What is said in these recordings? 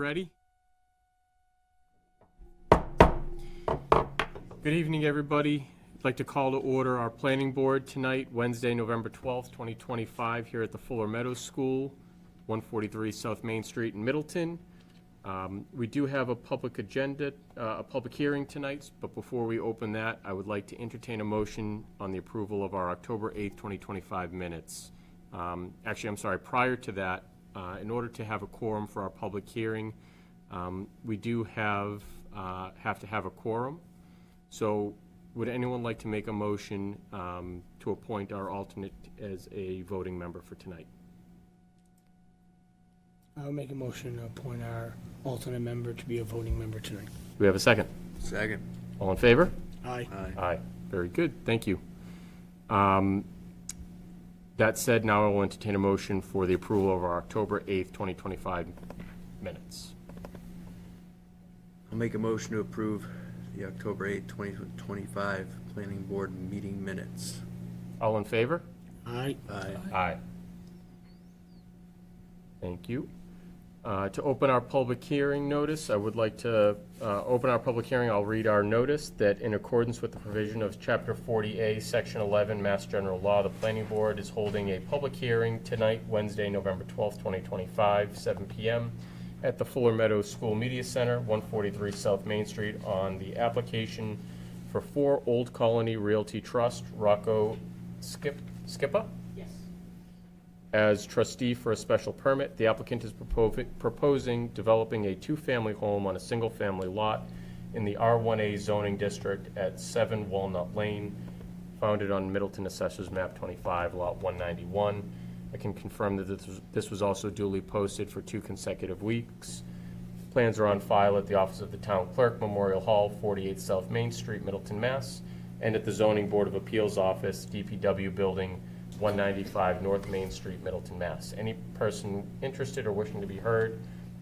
ready? Good evening, everybody. I'd like to call to order our planning board tonight, Wednesday, November 12th, 2025, here at the Fuller Meadows School, 143 South Main Street in Middleton. We do have a public agenda, a public hearing tonight, but before we open that, I would like to entertain a motion on the approval of our October 8th, 2025 minutes. Actually, I'm sorry, prior to that, in order to have a quorum for our public hearing, we do have to have a quorum. So would anyone like to make a motion to appoint our alternate as a voting member for tonight? I'll make a motion to appoint our alternate member to be a voting member tonight. Do we have a second? Second. All in favor? Aye. Aye. Very good, thank you. That said, now I will entertain a motion for the approval of our October 8th, 2025 minutes. I'll make a motion to approve the October 8th, 2025 Planning Board meeting minutes. All in favor? Aye. Aye. Aye. Thank you. To open our public hearing notice, I would like to open our public hearing. I'll read our notice that in accordance with the provision of Chapter 40A, Section 11, Mass General Law, the Planning Board is holding a public hearing tonight, Wednesday, November 12th, 2025, 7 p.m. at the Fuller Meadows School Media Center, 143 South Main Street, on the application for 4 Old Colony Realty Trust, Rocco Skippa? As trustee for a special permit. The applicant is proposing developing a 2-family home on a single-family lot in the R1A zoning district at 7 Walnut Lane, founded on Middleton Assessors Map 25, Lot 191. I can confirm that this was also duly posted for 2 consecutive weeks. Plans are on file at the Office of the Town Clerk, Memorial Hall, 48 South Main Street, Middleton, Mass., and at the Zoning Board of Appeals Office, DPW Building, 195 North Main Street, Middleton, Mass. Any person interested or wishing to be heard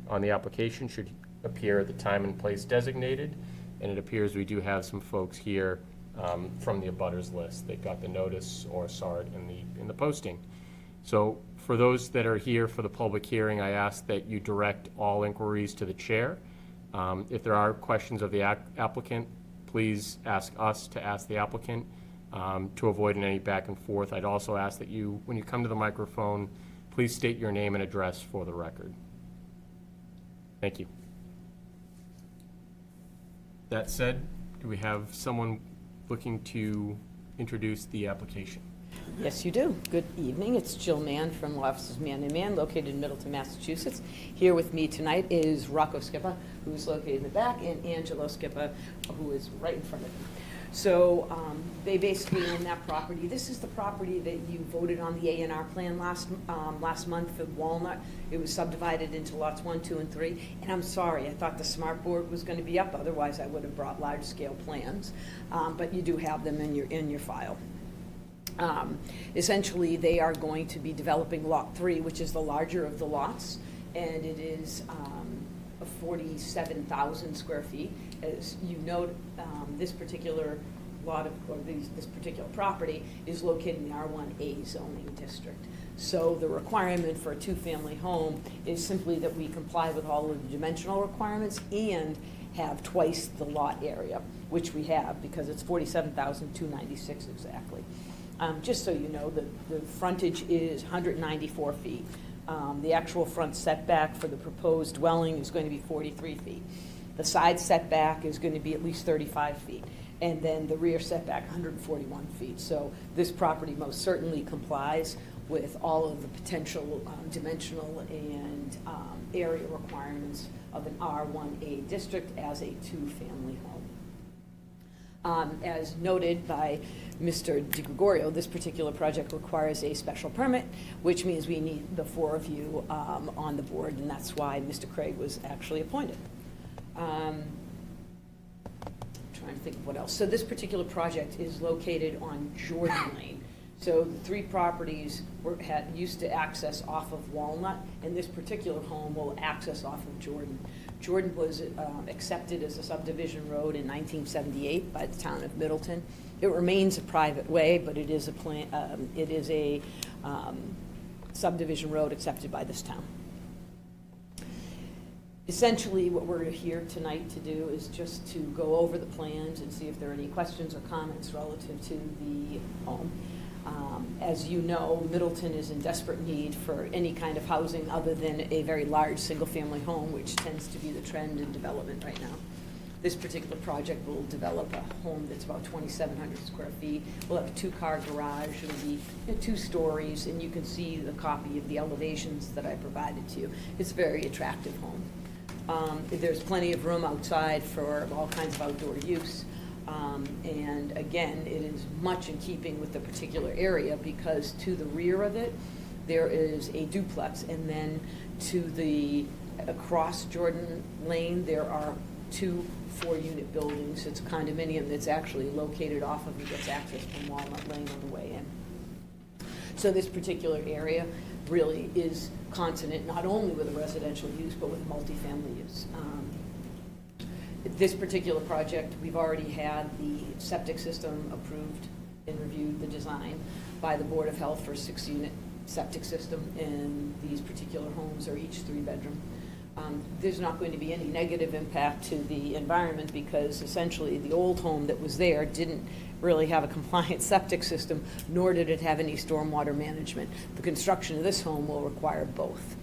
on the application should appear at the time and place designated. And it appears we do have some folks here from the abutters list that got the notice or saw it in the posting. So for those that are here for the public hearing, I ask that you direct all inquiries to the chair. If there are questions of the applicant, please ask us to ask the applicant. To avoid any back and forth, I'd also ask that you, when you come to the microphone, please state your name and address for the record. Thank you. That said, do we have someone looking to introduce the application? Yes, you do. Good evening. It's Jill Mann from Law Offices Man and Man, located in Middleton, Massachusetts. Here with me tonight is Rocco Skippa, who's located in the back, and Angelo Skippa, who is right in front of me. So they basically own that property. This is the property that you voted on the A&R plan last month for Walnut. It was subdivided into lots 1, 2, and 3. And I'm sorry, I thought the smart board was going to be up. Otherwise, I would have brought large-scale plans. But you do have them in your file. Essentially, they are going to be developing Lot 3, which is the larger of the lots, and it is 47,000 square feet. As you note, this particular lot of, or this particular property is located in the R1A zoning district. So the requirement for a 2-family home is simply that we comply with all of the dimensional requirements and have twice the lot area, which we have because it's 47,296 exactly. Just so you know, the frontage is 194 feet. The actual front setback for the proposed dwelling is going to be 43 feet. The side setback is going to be at least 35 feet. And then the rear setback, 141 feet. So this property most certainly complies with all of the potential dimensional and area requirements of an R1A district as a 2-family home. As noted by Mr. DiGregorio, this particular project requires a special permit, which means we need the 4 of you on the board, and that's why Mr. Craig was actually appointed. Trying to think of what else. So this particular project is located on Jordan Lane. So the 3 properties used to access off of Walnut, and this particular home will access off of Jordan. Jordan was accepted as a subdivision road in 1978 by the town of Middleton. It remains a private way, but it is a subdivision road accepted by this town. Essentially, what we're here tonight to do is just to go over the plans and see if there are any questions or comments relative to the home. As you know, Middleton is in desperate need for any kind of housing other than a very large single-family home, which tends to be the trend in development right now. This particular project will develop a home that's about 2,700 square feet. We'll have a two-car garage. It'll be 2 stories, and you can see the copy of the elevations that I provided to you. It's a very attractive home. There's plenty of room outside for all kinds of outdoor use. And again, it is much in keeping with the particular area because to the rear of it, there is a duplex. And then to the, across Jordan Lane, there are 2 4-unit buildings. It's a condominium that's actually located off of, it gets access from Walnut Lane on the way in. So this particular area really is consonant not only with a residential use, but with multifamily use. This particular project, we've already had the septic system approved and reviewed the design by the Board of Health for a 6-unit septic system, and these particular homes are each 3-bedroom. There's not going to be any negative impact to the environment because essentially the old home that was there didn't really have a compliant septic system, nor did it have any stormwater management. The construction of this home will require both.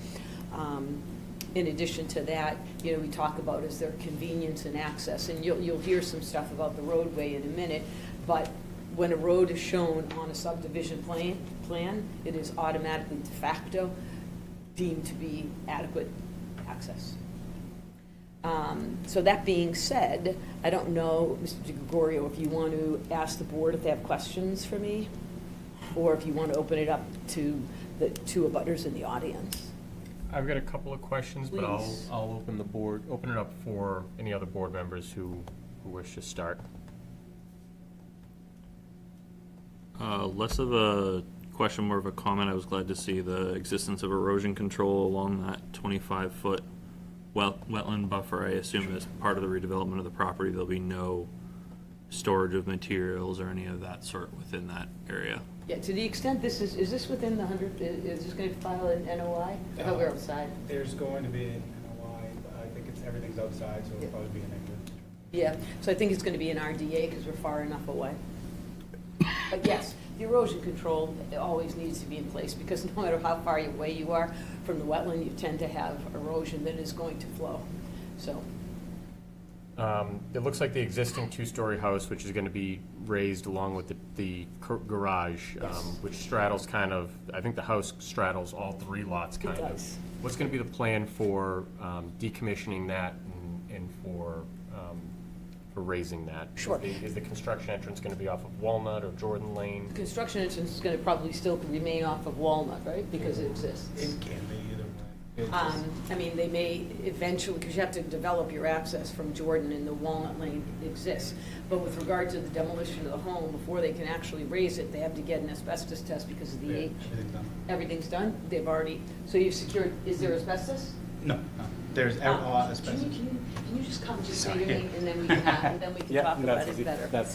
In addition to that, you know, we talk about is there convenience and access, and you'll hear some stuff about the roadway in a minute, but when a road is shown on a subdivision plan, it is automatically de facto deemed to be adequate access. So that being said, I don't know, Mr. Gregorio, if you want to ask the board if they have questions for me, or if you want to open it up to the 2 abutters in the audience. I've got a couple of questions, but Please. I'll open it up for any other board members who wish to start. Less of a question, more of a comment. I was glad to see the existence of erosion control along that 25-foot wetland buffer. I assume as part of the redevelopment of the property, there'll be no storage of materials or any of that sort within that area. Yeah, to the extent this is this within the 100, is this going to file an NOI? I thought we were outside. There's going to be an NOI, but I think everything's outside, so it'll probably be a negative. Yeah, so I think it's going to be an RDA because we're far enough away. But yes, the erosion control always needs to be in place because no matter how far away you are from the wetland, you tend to have erosion that is going to flow. So. It looks like the existing 2-story house, which is going to be raised along with the garage, Yes. which straddles kind of, I think the house straddles all 3 lots kind of. does. What's going to be the plan for decommissioning that and for raising that? Sure. Is the construction entrance going to be off of Walnut or Jordan Lane? Construction entrance is going to probably still remain off of Walnut, right? Because it exists. It can be either way. I mean, they may eventually, because you have to develop your access from Jordan and the Walnut Lane exists. But with regard to the demolition of the home, before they can actually raise it, they have to get an asbestos test because of the age. Everything's done. Everything's done? They've already, so you've secured, is there asbestos? No, no. There's asbestos. Can you just come, just say Sorry. your name, and then we can talk about it better.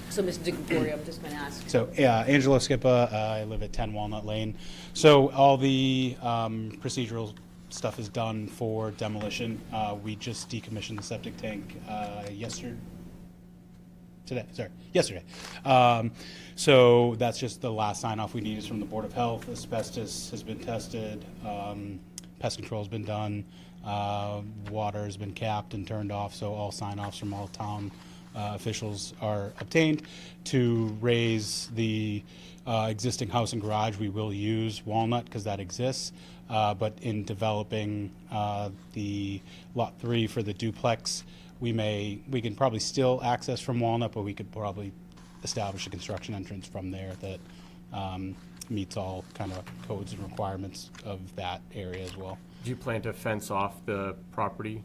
So, Mr. DiGregorio, I'm just going to ask. So, yeah, Angelo Scippa, I live at 10 Walnut Lane. So all the procedural stuff is done for demolition. We just decommissioned the septic tank yesterday. So that's just the last sign off we need is from the Board of Health. Asbestos has been tested, pest control has been done, water has been capped and turned off, so all sign offs from all town officials are obtained. To raise the existing house and garage, we will use Walnut because that exists. But in developing the Lot 3 for the duplex, we can probably still access from Walnut, but we could probably establish a construction entrance from there that meets all kind of codes and requirements of that area as well. Do you plan to fence off the property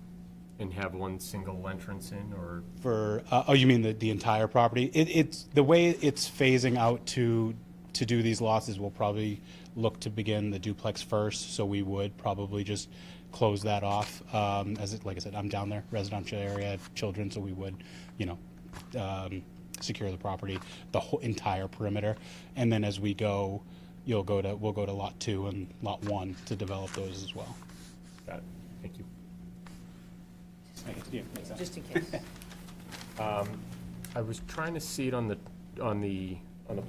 and have one single entrance in, or? For oh, you mean the entire property? It's the way it's phasing out to do these lots is we'll probably look to begin the duplex first, so we would probably just close that off. Like I said, I'm down there, residential area, I have children, so we would, secure the property, the whole entire perimeter, and then as we go, we'll go to Lot 2 and Lot 1 to develop those as well. Got it. Thank you. Yeah, makes sense. just in case. I was trying to see it on the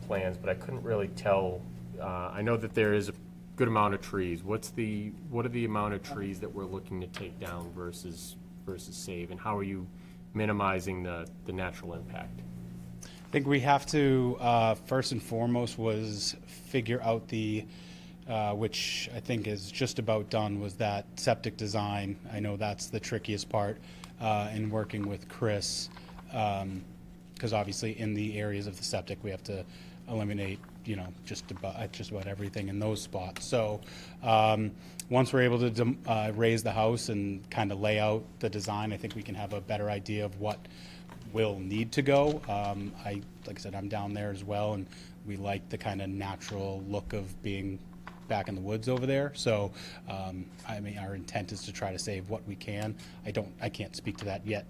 plans, but I couldn't really tell. I know that there is a good amount of trees. What are the amount of trees that we're looking to take down versus save, and how are you minimizing the natural impact? I think we have to, first and foremost, was figure out the, which I think is just about done, was that septic design. I know that's the trickiest part in working with Chris, because obviously in the areas of the septic, we have to eliminate, just about everything in those spots. So once we're able to raise the house and kind of lay out the design, I think we can have a better idea of what will need to go. Like I said, I'm down there as well, and we like the kind of natural look of being back in the woods over there. So, I mean, our intent is to try to save what we can. I can't speak to that yet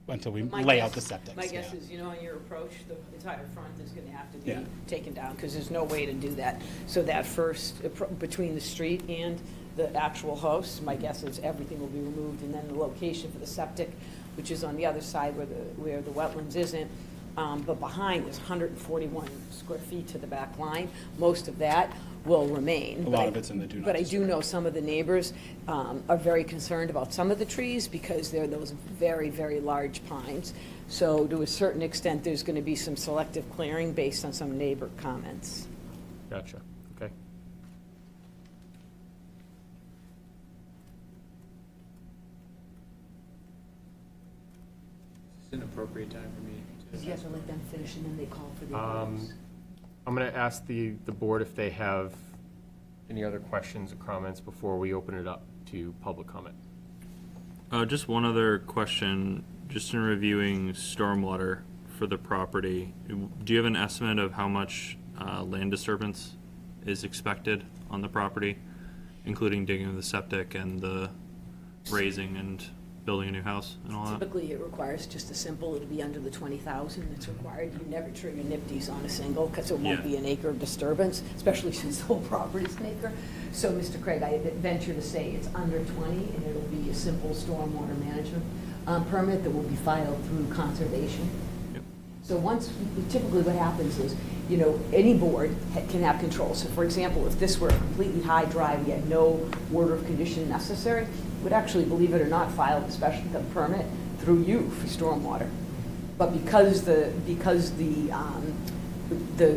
until we lay out the septic. My guess is, on your approach, the entire front is gonna have to Yeah. be taken down, because there's no way to do that. So that first, between the street and the actual house, my guess is everything will be removed, and then the location for the septic, which is on the other side where the wetlands isn't, but behind is 141 square feet to the back line. Most of that will remain. A lot of it's in the do not But I do disturb. know some of the neighbors are very concerned about some of the trees, because they're those very, very large pines. So to a certain extent, there's going to be some selective clearing based on some neighbor comments. Gotcha, okay. It's an appropriate time for me Because you have to let them finish, and then they call for the Um, votes. I'm going to ask the board if they have any other questions or comments before we open it up to public comment. Just one other question, just in reviewing stormwater for the property, do you have an estimate of how much land disturbance is expected on the property, including digging of the septic and the raising and building a new house and all that? Typically, it requires just a simple, it'll be under the 20,000 that's required. You never trigger NIPDs on a single, because it won't Yeah. be an acre of disturbance, especially since the whole property's an acre. So, Mr. Craig, I venture to say it's under 20, and it'll be a simple stormwater management permit that will be filed through conservation. Yep. So typically what happens is, any board can have control. So for example, if this were a completely high drive, we had no order of condition necessary, would actually, believe it or not, file a special permit through you for stormwater. But because the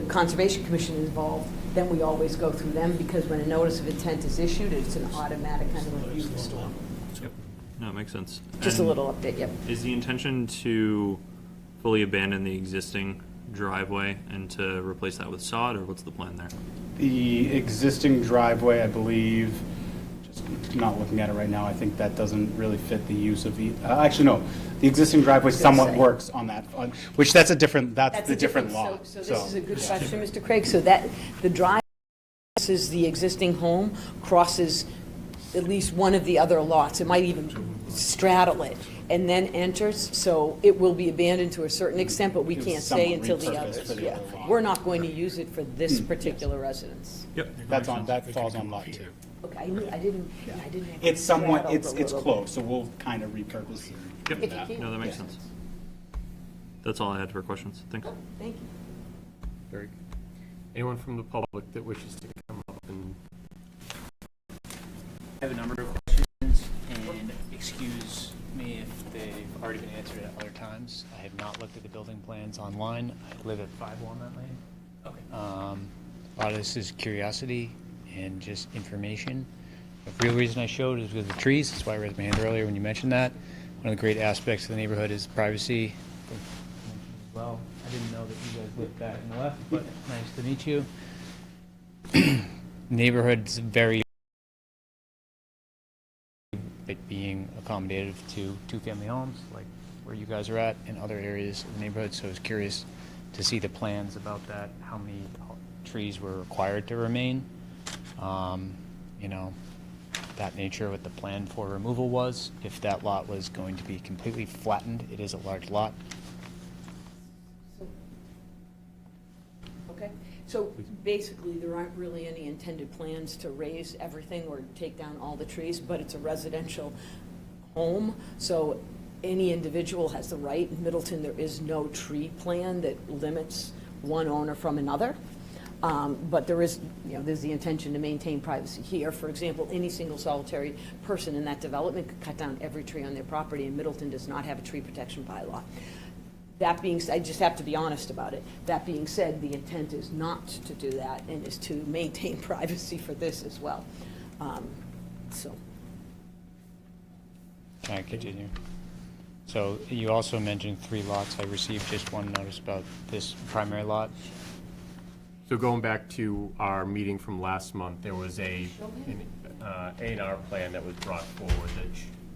Conservation Commission is involved, then we always go through them, because when a notice of intent is issued, it's an automatic kind of review for storm. Yep. No, it makes sense. Just a And little update, yep. is the intention to fully abandon the existing driveway and to replace that with sod, or what's the plan there? The existing driveway, I believe, just not looking at it right now, I think that doesn't really fit the use of actually, no. The existing driveway gonna somewhat say. works on that, which that's the different a lot. So this is a good question, Mr. Craig. So that, the drive crosses the existing home, crosses at least one of the other lots. It might even straddle it, and then enters. So it will be abandoned to a certain extent, but we It was can't say somewhat until the repurposed others. for the Yeah, other lot. we're not going to use it for this particular residence. Yep. That falls on lot 2. Okay, I didn't. have It's somewhat, straddled it's a little bit. close, so we'll kind of repurpose Yep. that. No, that makes sense. That's all I had for questions. Thanks. Thank you. Very good. Anyone from the public that wishes to come up and I have a number of questions, and excuse me if they've already been answered at other times. I have not looked at the building plans online. I live at 5 Walnut Lane. Okay. A lot of this is curiosity and just information. The real reason I showed is with the trees. That's why I raised my hand earlier when you mentioned that. One of the great aspects of the neighborhood is privacy. Well, I didn't know that you guys lived back and left, but nice to meet you. Neighborhood's very it being accommodative to two-family homes, like where you guys are at, and other areas of the neighborhood. So I was curious to see the plans about that, how many trees were required to remain. That nature, what the plan for removal was, if that lot was going to be completely flattened. It is a large lot. Okay, so basically, there aren't really any intended plans to raise everything or take down all the trees, but it's a residential home, so any individual has the right. In Middleton, there is no tree plan that limits one owner from another. But there is, there's the intention to maintain privacy here. For example, any single solitary person in that development could cut down every tree on their property, and Middleton does not have a tree protection bylaw. That being said, I just have to be honest about it. That being said, the intent is not to do that and is to maintain privacy for this as well. So, Can I continue? So you also mentioned 3 lots. I received just one notice about this primary lot. So going back to our meeting from last month, there was an A&R plan that was brought forward that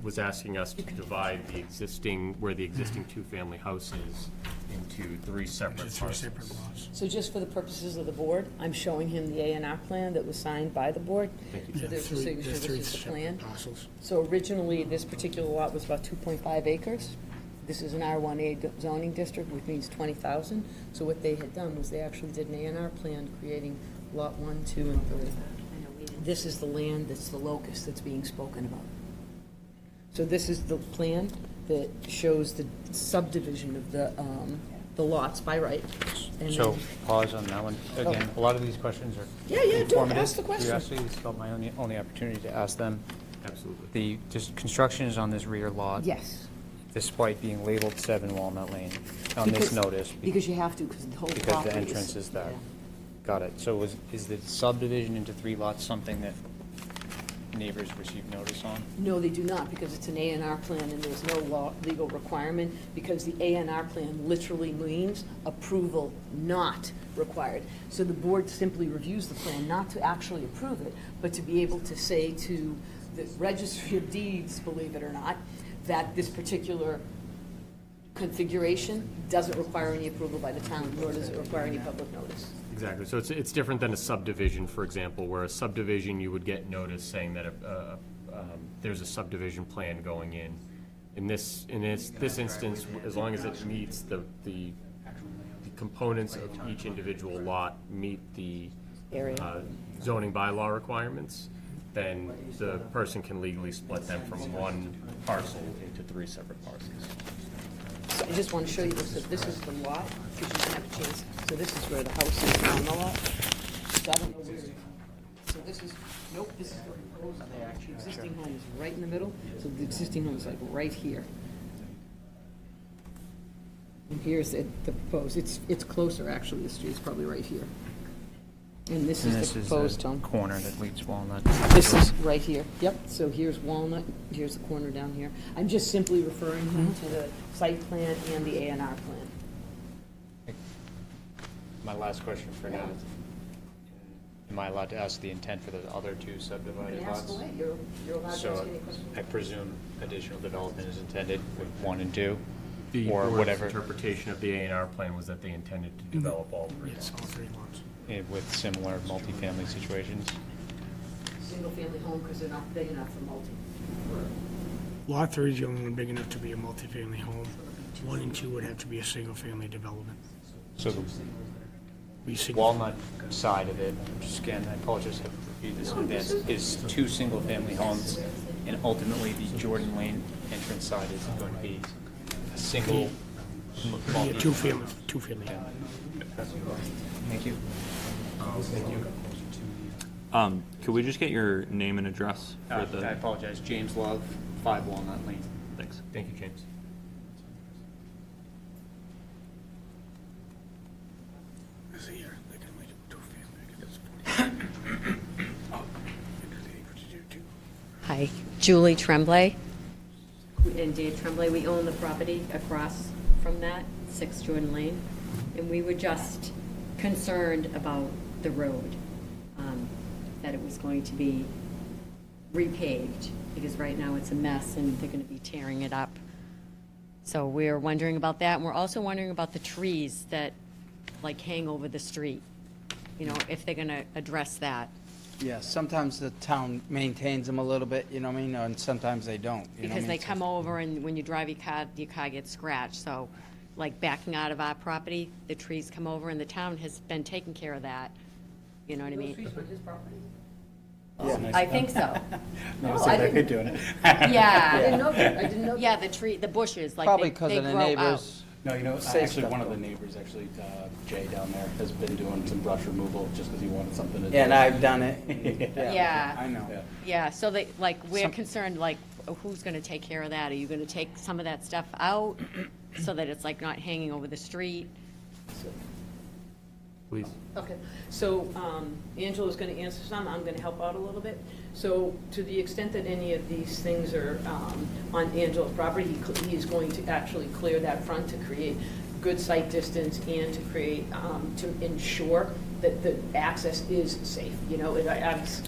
was asking us to divide the existing, where the existing two-family house is, into 3 separate Just parcels. 3 separate lots. so just for the purposes of the board, I'm showing him the A&R plan that was signed by the board. Thank you. So there's the signature, There's this 3 is the separate plan. parcels. So originally, this particular lot was about 2.5 acres. This is an R1A zoning district, which means 20,000. So what they had done was they actually did an A&R plan creating lot 1, 2, and 3. This is the land that's the locus that's being spoken about. So this is the plan that shows the subdivision of the lots by right. And So then- pause on that one. Again, a lot of these questions are Yeah, do it. informative. Ask the question. Curiosity, it's about my only opportunity to ask them. Absolutely. The just construction is on this rear lot. Yes. Despite being labeled 7 Walnut Lane on this Because- notice. Because you have to, because the whole Because property the entrance is that. yeah. Got it. So is the subdivision into 3 lots something that neighbors receive notice on? No, they do not, because it's an A&R plan and there's no law, legal requirement, because the A&R plan literally means approval not required. So the board simply reviews the plan, not to actually approve it, but to be able to say to the registry of deeds, believe it or not, that this particular configuration doesn't require any approval by the town, nor does it require any public notice. Exactly. So it's different than a subdivision, for example, where a subdivision, you would get notice saying that there's a subdivision plan going in. In this instance, as long as it meets the components of each individual lot meet the Area. zoning bylaw requirements, then the person can legally split them from one parcel into 3 separate parcels. So I just want to show you this, so this is the lot, because you can have a chance, so this is where the house is on the lot. So I don't know where, so this is, nope, this is the proposed, the existing home is right in the middle, so the existing home is like right here. And here's the proposed, it's closer, actually, the street's probably right here. And this And is this the is proposed the home. corner that leads Walnut. This is right here, yep, so here's Walnut, here's the corner down here. I'm just simply referring him to the site plan and the A&R plan. My last question for now. Am I allowed to ask the intent for the other 2 subdivided You can ask lots? away, you're allowed to ask So any question. I presume additional development is intended with 1 and 2? The Or board's whatever. interpretation of the A&R plan was that they intended to develop all 3. Yes, all 3 lots. With similar multifamily situations? Single-family home, because they're not big enough for multi. Lot 3 is the only one big enough to be a multifamily home. 1 and 2 would have to be a single-family development. So the Be single- Walnut side of it, just again, I apologize to repeat this in advance, is 2 single-family homes, and ultimately the Jordan Lane entrance side is going to be a single Be a multi. two-family. Thank you. Could we just get your name and address for I the, apologize, James Love, 5 Walnut Lane. thanks. Thank you, James. This here, they can make it two-family. Oh, what you do, too. Hi, Julie Tremblay. And Dave Tremblay, we own the property across from that, 6 Jordan Lane. And we were just concerned about the road, that it was going to be repaved, because right now it's a mess and they're going to be tearing it up. So we're wondering about that, and we're also wondering about the trees that, like, hang over the street, you know, if they're going to address that. Yeah, sometimes the town maintains them a little bit, you know what I mean, and sometimes they don't. You know what I Because mean? they come over and when you drive your car gets scratched. So like backing out of our property, the trees come over and the town has been taking care of that. You know what I Those mean? trees were his property? I think so. Maybe Oh, see I if they didn't- could do it. I didn't Yeah, know that, I didn't know that. yeah, the tree, the bushes, like Probably they because of the grow out. neighbors. No, you know, Say actually, stuff one of the though. neighbors, actually, Jay down there, has been doing some brush removal just because he wanted something to do. Yeah, and I've done it. Yeah. I know. Yeah. Yeah, so they, like, we're Some- concerned, like, who's gonna take care of that? Are you gonna take some of that stuff out so that it's like not hanging over the street? Please. Okay, so Angela's going to answer some, I'm going to help out a little bit. So to the extent that any of these things are on Angela's property, he is going to actually clear that front to create good sight distance and to create, to ensure that the access is safe. You know, it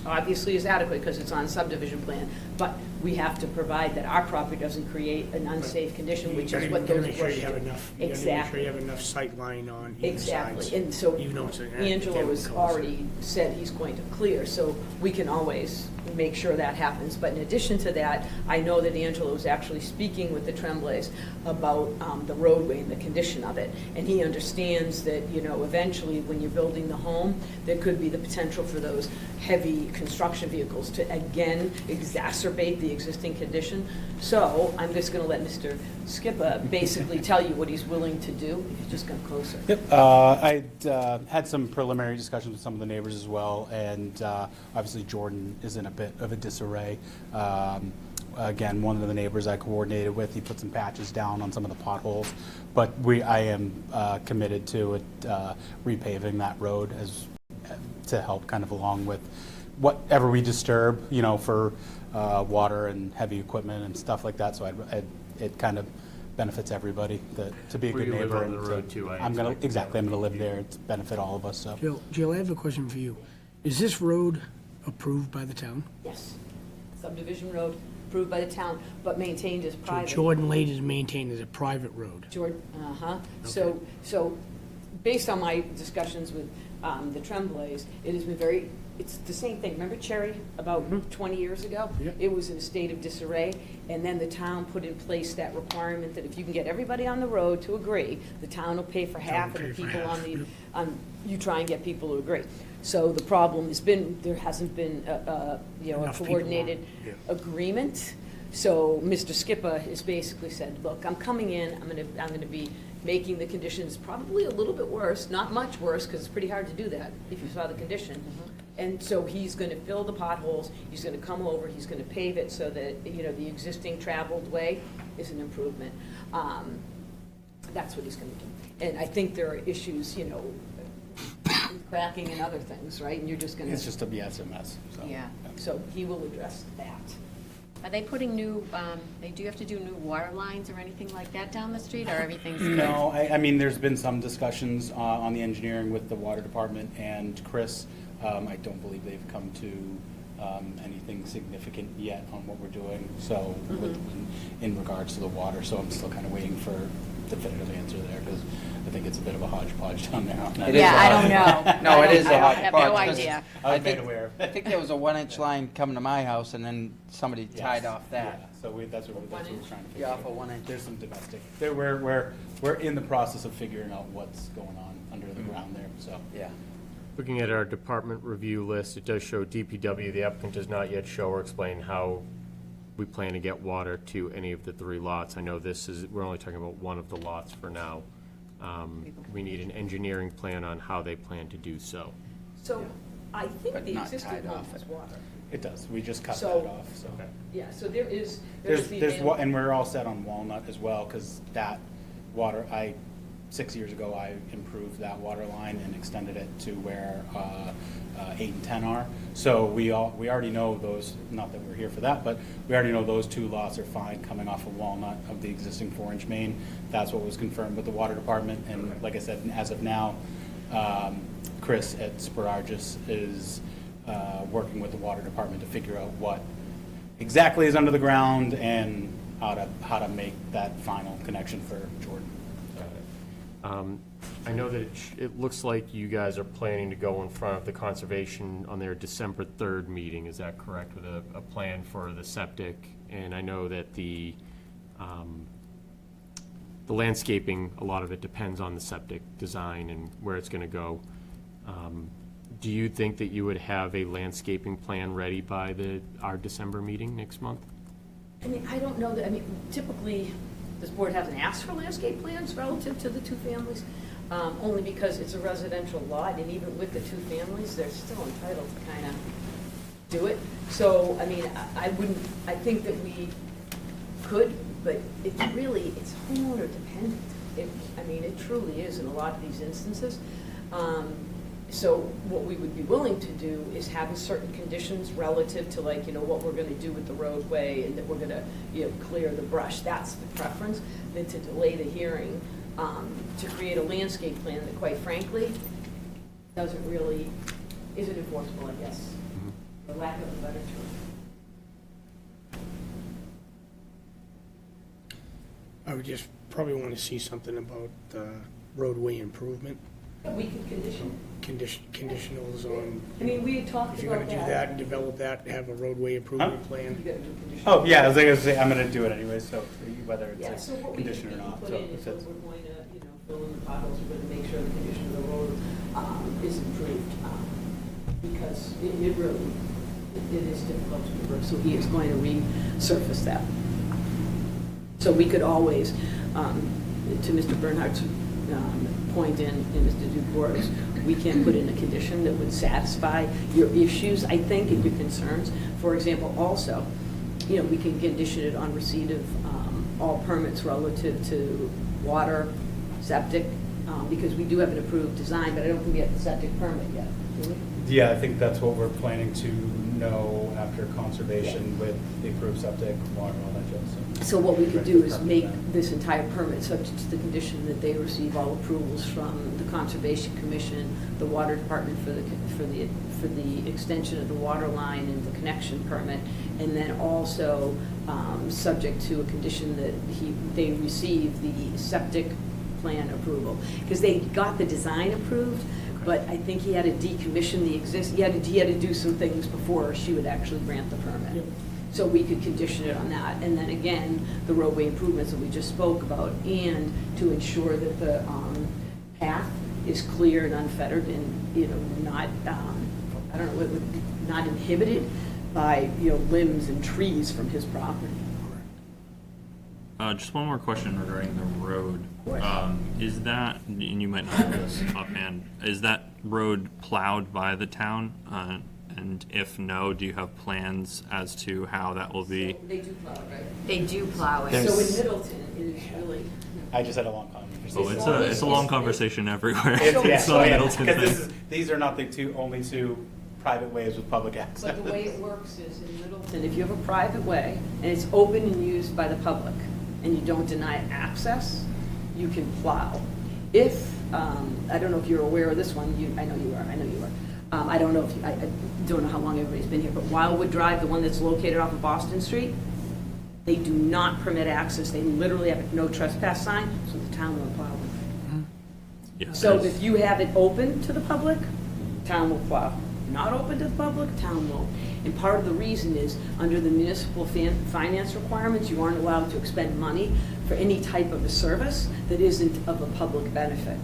obviously is adequate because it's on subdivision plan, but we have to provide that our property doesn't create an unsafe condition, which is what those You gotta make sure you bushes have do. enough, you gotta make sure Exactly. you have enough sight line on either sides. Exactly, and so Even though it's an Angelo active has chemical. already said he's going to clear, so we can always make sure that happens. But in addition to that, I know that Angelo is actually speaking with the Tremblays about the roadway and the condition of it. And he understands that, you know, eventually, when you're building the home, there could be the potential for those heavy construction vehicles to again exacerbate the existing condition. So I'm just gonna let Mr. Skipper basically tell you what he's willing to do, if you just come closer. Yep, I had some preliminary discussions with some of the neighbors as well, and obviously Jordan is in a bit of a disarray. Again, one of the neighbors I coordinated with, he put some patches down on some of the potholes, but I am committed to repaving that road to help kind of along with whatever we disturb, you know, for water and heavy equipment and stuff like that. So it kind of benefits everybody to be a Where good you live neighbor. on the and road too, I I'm gonna, expect. exactly, I'm gonna live there. It's benefit all of us, so. Jill, I have a question for you. Is this road approved by the town? Yes. Subdivision road, approved by the town, but maintained as So private. Jordan Lane is maintained as a private road? Uh-huh. So, based on my discussions with the Tremblays, it has been very, it's the same thing. Remember Cherry about 20 years ago? Yep. It was in a state of disarray, and then the town put in place that requirement that if you can get everybody on the road to agree, the town will pay for half, and the pay for people half, on the, yep. you try and get people to agree. So the problem has been, there hasn't been a Enough people on, coordinated yeah. agreement. So Mr. Skipper has basically said, look, I'm coming in, I'm gonna be making the conditions probably a little bit worse, not much worse, because it's pretty hard to do that if you saw the condition. And so he's gonna fill the potholes, he's gonna come over, he's gonna pave it so that, you know, the existing traveled way is an improvement. That's what he's gonna do. And I think there are issues, you know, cracking and other things, right? And you're just gonna. It's just a mess, so. Yeah, so he will address that. Are they putting new, do you have to do new water lines or anything like that down the street, or everything's good? No, I mean, there's been some discussions on the engineering with the water department and Chris. I don't believe they've come to anything significant yet on what we're doing, so in regards to the water, so I'm still kind of waiting for definitive answer there, because I think it's a bit of a hodgepodge down there on that. It is Yeah, a I don't know. No, it is a I have no hodgepodge, 'cause idea. I was I think- made aware. I think there was a 1-inch line coming to my house, and then somebody tied Yes. off that. Yeah, so that's what we're trying to figure Yeah, out. off of 1-inch. There's some domestic, we're in the process of figuring out what's going on under the ground there, so. Yeah. Looking at our department review list, it does show DPW. The applicant does not yet show or explain how we plan to get water to any of the 3 lots. I know we're only talking about one of the lots for now. We need an engineering plan on how they plan to do so. So I think But the not existing tied home off has it. water. It does, we just cut So- that off, so. Yeah, so there is the And we're all set on Walnut as well, because that water, 6 years ago, I improved that water line and extended it to where 8 and 10 are. So we already know those, not that we're here for that, but we already know those 2 lots are fine coming off of Walnut of the existing 4-inch main. That's what was confirmed with the water department, and like I said, as of now, Chris at Sparargus is working with the water department to figure out what exactly is under the ground and how to make that final connection for Jordan. I know that it looks like you guys are planning to go in front of the conservation on their December 3rd meeting. Is that correct, with a plan for the septic? And I know that the landscaping, a lot of it depends on the septic design and where it's going to go. Do you think that you would have a landscaping plan ready by our December meeting next month? I mean, I don't know that, I mean, typically, this board hasn't asked for landscape plans relative to the two families, only because it's a residential lot, and even with the two families, they're still entitled to kind of do it. So, I mean, I wouldn't, I think that we could, but it's homeowner dependent. I mean, it truly is in a lot of these instances. So what we would be willing to do is have certain conditions relative to, like, what we're gonna do with the roadway, and that we're gonna, clear the brush. That's the preference, than to delay the hearing, to create a landscape plan that, quite frankly, isn't enforceable, I guess, for lack of a better term. I would just probably want to see something about roadway improvement, We could conditionals on, I mean, we had talked if you're about gonna do that and develop that, have a roadway improvement You plan. gotta do conditions. Oh, yeah, I was gonna say, I'm gonna do it anyway, so whether Yeah, it's so a what we condition or can not, put so in if is that it's. we're going to, fill in the potholes, we're gonna make sure the condition of the road, is improved, because it really, it is difficult to improve, so he is going to resurface that. So we could always, to Mr. Bernhardt's, point and Mr. Dubois, we can put in a condition that would satisfy your issues, I think, and your concerns. For example, also, we can condition it on receipt of all permits relative to water, septic, because we do have an approved design, but I don't think we have the septic permit yet, do we? Yeah, I think that's what we're planning to know after conservation with the approved septic, water, all that jazz. So what we could do is make this entire permit subject to the condition that they receive all approvals from the Conservation Commission, the Water Department for the extension of the water line and the connection permit, and then also subject to a condition that they receive the septic plan approval. Because they got the design approved, but I think he had to decommission he had to do some things before she would actually grant the permit. Yep. So we could condition it on that. And then again, the roadway improvements that we just spoke about, and to ensure that the path is clear and unfettered and, not, not inhibited by, limbs and trees from his property. Just one more question regarding the road. Of course. Is that, and you might not know this offhand, is that road plowed by the town? And if no, do you have plans as to how that will be? So they do plow it, right? They do plow it. So in There's- Middleton, it is really, I just had a long conversation. Oh, it's a long conversation everywhere. It's not a yeah, Middleton because thing. these are not the only two private ways with public access. but the way it works is in Middleton, if you have a private way and it's open and used by the public, and you don't deny it access, you can plow. If, I don't know if you're aware of this one, I know you are. I don't know I don't know how long everybody's been here, but Wildwood Drive, the one that's located off of Boston Street, they do not permit access. They literally have a no trespass sign, so the town won't plow them. Yeah, So there's- if you have it open to the public, town will plow. Not open to the public, town won't. And part of the reason is, under the municipal finance requirements, you aren't allowed to expend money for any type of a service that isn't of a public benefit.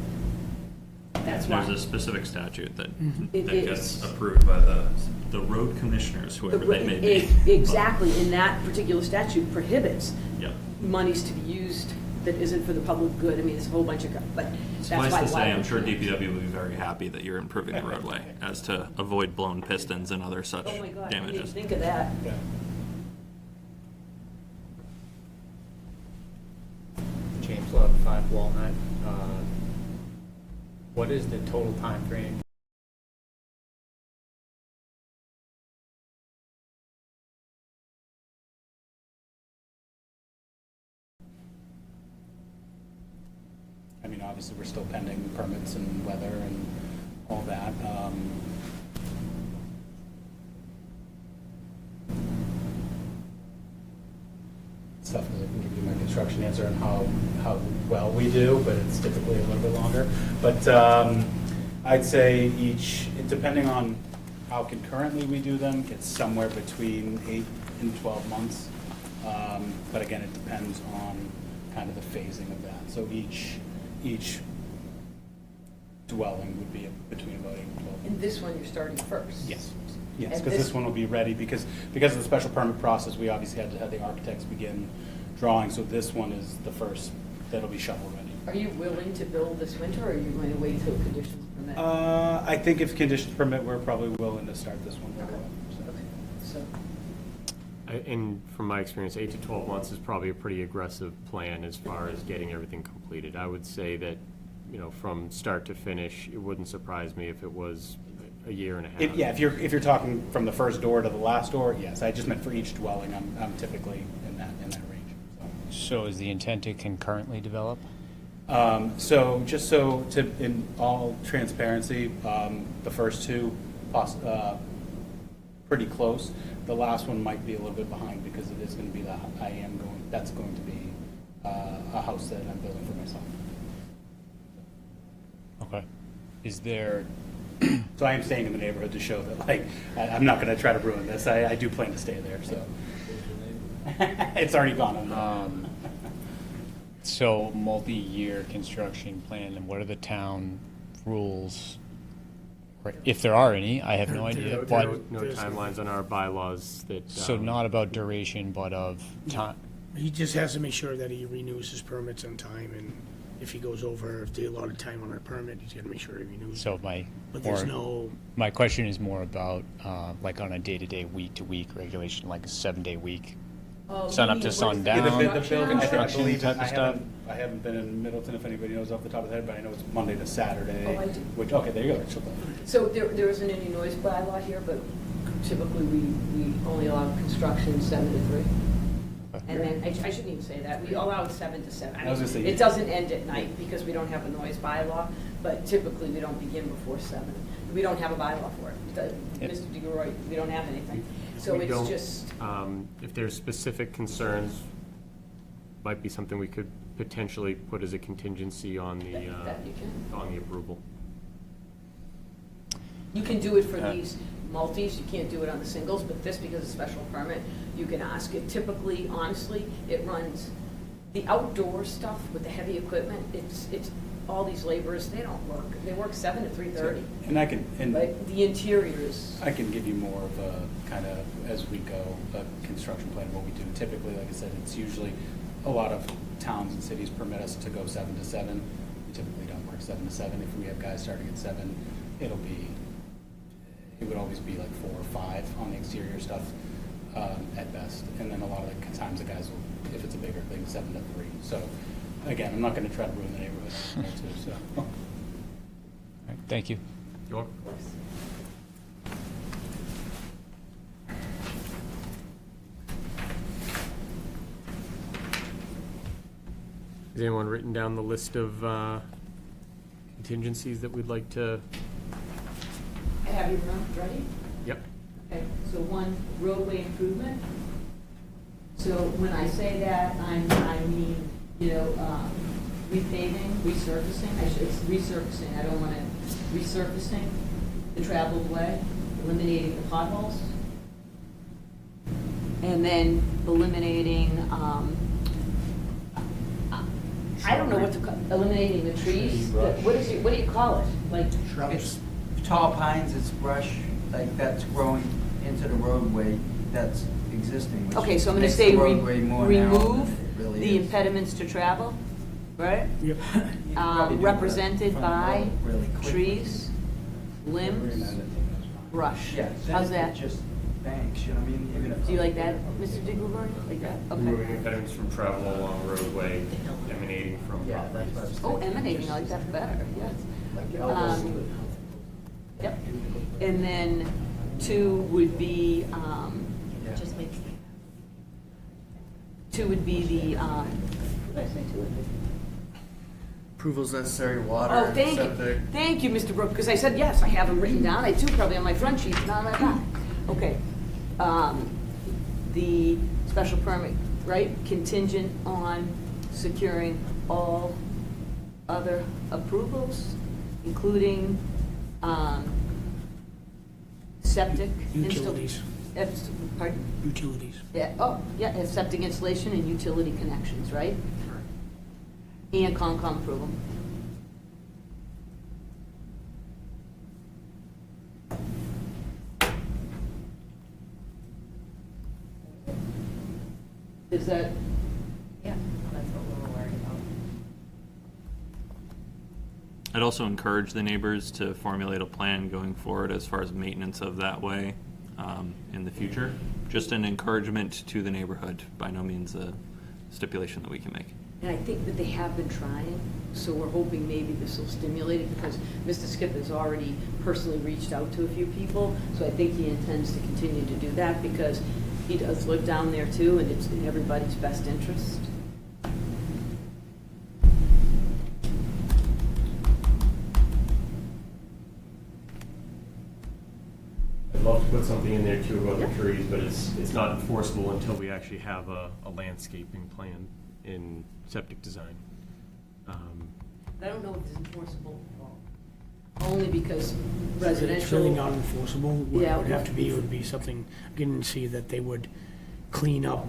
That's why. There's a specific statute that It that is. gets approved by the road commissioners, whoever they may be. Exactly, and that particular statute prohibits Yep. monies to be used that isn't for the public good. I mean, it's a whole bunch of, but that's why. Suffice to say, I'm Wildwood sure can't. DPW will be very happy that you're improving the roadway as to avoid blown pistons and other such Oh my God, I didn't even damages. think of that. Yeah. James Love, 5 Walnut. What is the total time frame? I mean, obviously, we're still pending permits and weather and all that. Stuff is I can give you my construction answer on how well we do, but it's typically a little bit longer. But I'd say depending on how concurrently we do them, it's somewhere between 8 and 12 months. But again, it depends on kind of the phasing of that. So each dwelling would be between about 8 and 12. And this one, you're starting first? Yes, And because this one will be ready, because of the special permit process, we obviously had to have the architects begin drawing, so this one is the first that'll be shovel ready. Are you willing to build this winter, or are you going to wait till conditions permit? I think if conditions permit, we're probably willing to start this one right away. So, And from my experience, 8 to 12 months is probably a pretty aggressive plan as far as getting everything completed. I would say that, from start to finish, it wouldn't surprise me if it was a year and a half. Yeah, if you're talking from the first door to the last door, yes. I just meant for each dwelling, I'm typically in that range. So is the intent to concurrently develop? So in all transparency, the first two, pretty close. The last one might be a little bit behind because it is going to be that's going to be a house that I'm building for myself. Okay. Is there, So I am staying in the neighborhood to show that, I'm not going to try to ruin this. I do plan to stay there, so. It's already gone. so multi-year construction plan, and what are the town rules? Or if there are any, I have no idea, but, No timelines on our bylaws that. so not about duration, but of time. He just has to make sure that he renews his permits on time, and if he goes over, if they allotted time on a permit, he's gotta make sure he renews. So But there's no, my question is more about, like on a day-to-day, week-to-week regulation, like a 7-day week. Sun up to sundown. Yeah, the building, I Construction believe, type of stuff? I haven't been in Middleton, if anybody knows off the top of their head, but I know it's Monday to Saturday. Oh, I do. Which, okay, there you go. So there isn't any noise bylaw here, but typically we only allow construction 7 to 3. And then, I shouldn't even say that, we allow 7 to 7. I was gonna say- It doesn't end at night because we don't have a noise bylaw, but typically we don't begin before 7. We don't have a bylaw for it. Yep. Mr. DeGroy, we don't have anything. So We it's don't, just, If there's specific concerns, might be something we could potentially put as a contingency on that you can. on the approval. You can do it for these multis, you can't do it on the singles, but this, because it's special permit, you can ask it. Typically, honestly, it runs, the outdoor stuff with the heavy equipment, it's, all these laborers, they don't work, they work 7 to 3:30. And But the interiors, I can give you more of a kind of, as we go, a construction plan of what we do. Typically, like I said, it's usually, a lot of towns and cities permit us to go 7 to 7. We typically don't work 7 to 7. If we have guys starting at 7, it would always be like 4 or 5 on the exterior stuff at best. And then a lot of the times the guys will, if it's a bigger thing, 7 to 3. So again, I'm not going to try to ruin the neighborhood there too, so. All right, thank you. You're welcome. Has anyone written down the list of contingencies that we'd like to? I have you ready? Yep. Okay, so 1, roadway improvement. So when I say that, I mean, repaving, resurfacing, it's resurfacing, I don't want to, resurfacing the traveled way, eliminating the potholes. And then eliminating, I don't know what to call, eliminating the trees. What do you call it? Like, It's tall pines, it's brush, like that's growing into the roadway that's existing. which okay, so I'm going to makes say the roadway more narrow than remove it really the is. impediments to travel, right? yep. You could probably do that Represented from the by road really quickly. trees, limbs, brush. Yeah, How's then that? it just banks, you know what I mean? Even if- Do you like that, Mr. DeGregorio? Like that? Removing Okay. impediments from travel along roadway emanating from Yeah, that's properties. what I was Oh, thinking. emanating, I like that better, yes. Like the elbows. Yep. And then 2 would be, Yeah. just make 2 would be the, what did I say 2 would be? Approvals necessary, water, Oh, thank septic. you. Thank you, Mr. Brook, because I said, yes, I have them written down. I do probably on my front sheet, not on my back. Okay. The special permit, right, contingent on securing all other approvals, including septic. Utilities. Pardon? Utilities. Yeah, oh, yeah, and septic installation and utility connections, right? And Concom approval. Is that, Yeah, that's what we were worried about. I'd also encourage the neighbors to formulate a plan going forward as far as maintenance of that way in the future. Just an encouragement to the neighborhood, by no means a stipulation that we can make. and I think that they have been trying, so we're hoping maybe this will stimulate it, because Mr. Skip has already personally reached out to a few people, so I think he intends to continue to do that, because he does live down there too, and it's in everybody's best interest. I'd love to put something in there too about Yeah. the trees, but it's not enforceable until we actually have a landscaping plan in septic design. I don't know if it's enforceable at all. Only because residential. It's really not enforceable. What Yeah. it would have to be, would be something, I didn't see that they would clean up.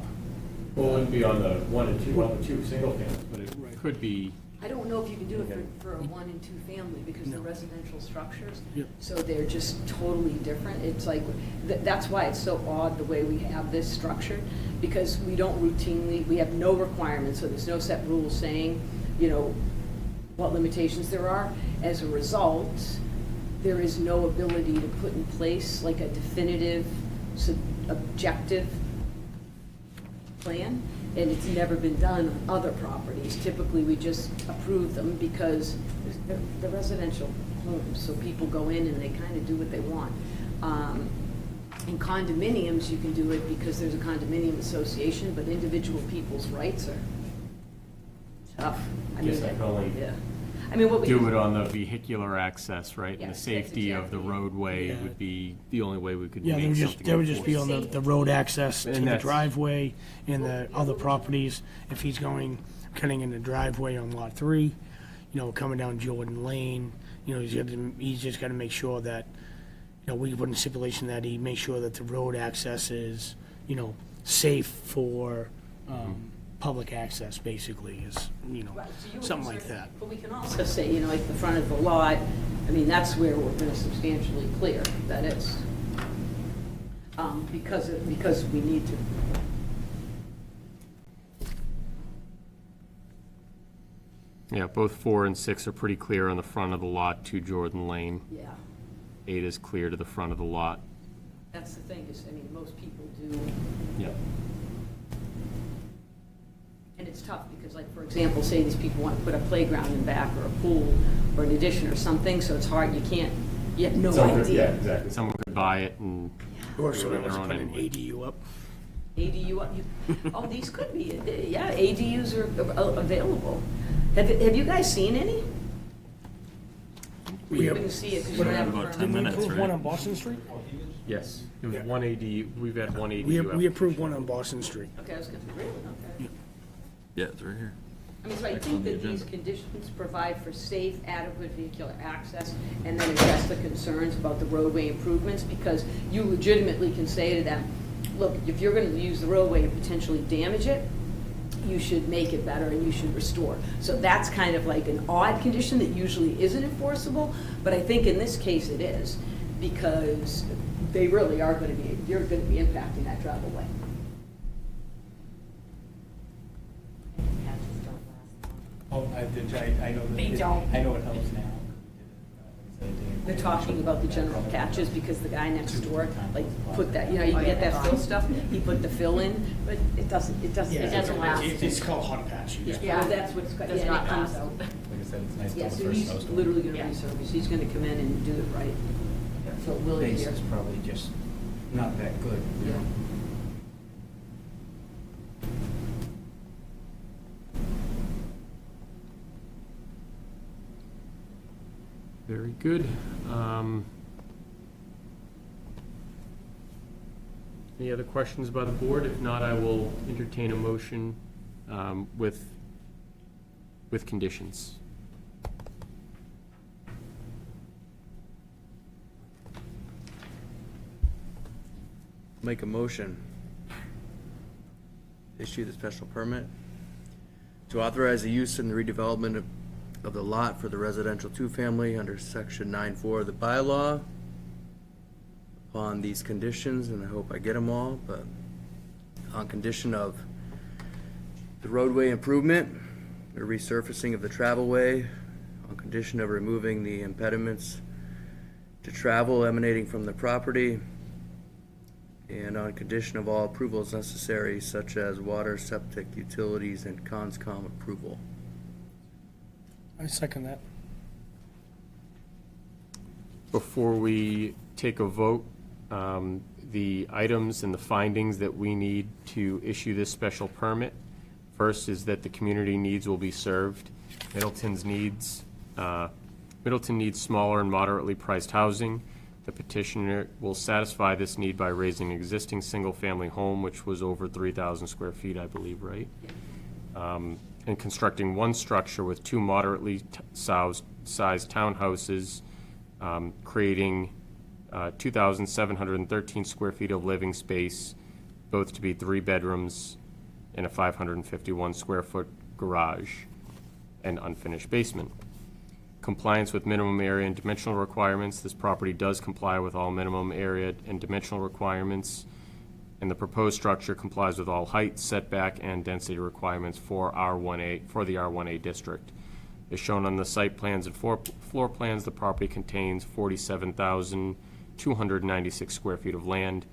Well, it wouldn't be on the one and two single families, but it Right. could be. I don't know if you can do it for a one and two family, because they're residential structures. Yep. So they're just totally different. It's like, that's why it's so odd the way we have this structured, because we don't routinely, we have no requirements, so there's no set rules saying, what limitations there are. As a result, there is no ability to put in place like a definitive, objective plan, and it's never been done on other properties. Typically, we just approve them because they're residential homes, so people go in and they kind of do what they want. In condominiums, you can do it because there's a condominium association, but individual people's rights are tough. Guess I can only Yeah. I mean, what we. do it on the vehicular access, right? And the Yes, that's safety of the exactly. roadway Yeah. would be the only way we could Yeah, make something. they would just be on the road access to And the that's- driveway and the other properties. If he's cutting in the driveway on lot 3, coming down Jordan Lane, he's just gotta make sure that, we put in stipulation that he makes sure that the road access is, safe for, public access, basically, is, Right, so you were something like concerned- that. But we can also say, like the front of the lot, I mean, that's where we're gonna substantially clear, that is. Because we need to. Yeah, both 4 and 6 are pretty clear on the front of the lot to Jordan Lane. Yeah, 8 is clear to the front of the lot. that's the thing, is, I mean, most people do, Yep. and it's tough, because like, for example, say these people want to put a playground in back, or a pool, or an addition or something, so it's hard, you have no Yeah, idea. exactly. Someone could buy it and Or do it someone on wants their to own put an anyway. ADU up. ADU, oh, these could be, yeah, ADUs are available. Have you guys seen any? We You can see it, because you don't have a About permit. 10 minutes, Approve one right? on Boston Street? Yes, it was Yeah. one ADU, we've had one ADU. We application. approved one on Boston Street. Okay, I was gonna, really, okay. Yeah, it's right here. I mean, so I Next think on the that these agenda. conditions provide for safe, adequate vehicular access, and then address the concerns about the roadway improvements, because you legitimately can say to them, look, if you're gonna use the roadway and potentially damage it, you should make it better and you should restore. So that's kind of like an odd condition that usually isn't enforceable, but I think in this case it is, because they really are gonna be, you're gonna be impacting that travel way. Patches don't last long. Oh, I know that. They don't. I know it helps now. They're talking about the general patches, because the guy next door, like, put that, you can get that fill stuff, he put the fill in, but it doesn't last. It's called hot patch. You just- Yeah, well, that's what's, yeah, Does and not it comes last. out. Like I said, it's nice Yeah, till the so first he's snowstorm. literally gonna Yeah. resurface, he's gonna come in and do it right. So will it Base here? is probably just not that good. Yeah. Very good. Any other questions by the board? If not, I will entertain a motion with conditions. Make a motion. Issue the special permit to authorize the use and the redevelopment of the lot for the residential two-family under section 9(4) of the bylaw upon these conditions, and I hope I get them all, but on condition of The roadway improvement, the resurfacing of the travelway on condition of removing the impediments to travel emanating from the property, and on condition of all approvals necessary such as water, septic, utilities, and conscom approval. I second that. Before we take a vote, the items and the findings that we need to issue this special permit. First is that the community needs will be served. Middleton needs smaller and moderately priced housing. The petitioner will satisfy this need by raising an existing single-family home, which was over 3,000 square feet, I believe, right? And constructing one structure with two moderately sized townhouses, creating 2,713 square feet of living space, both to be 3 bedrooms and a 551 square foot garage and unfinished basement. Compliance with minimum area and dimensional requirements. This property does comply with all minimum area and dimensional requirements, and the proposed structure complies with all height, setback, and density requirements for the R1A district. As shown on the site plans and floor plans, the property contains 47,296 square feet of land,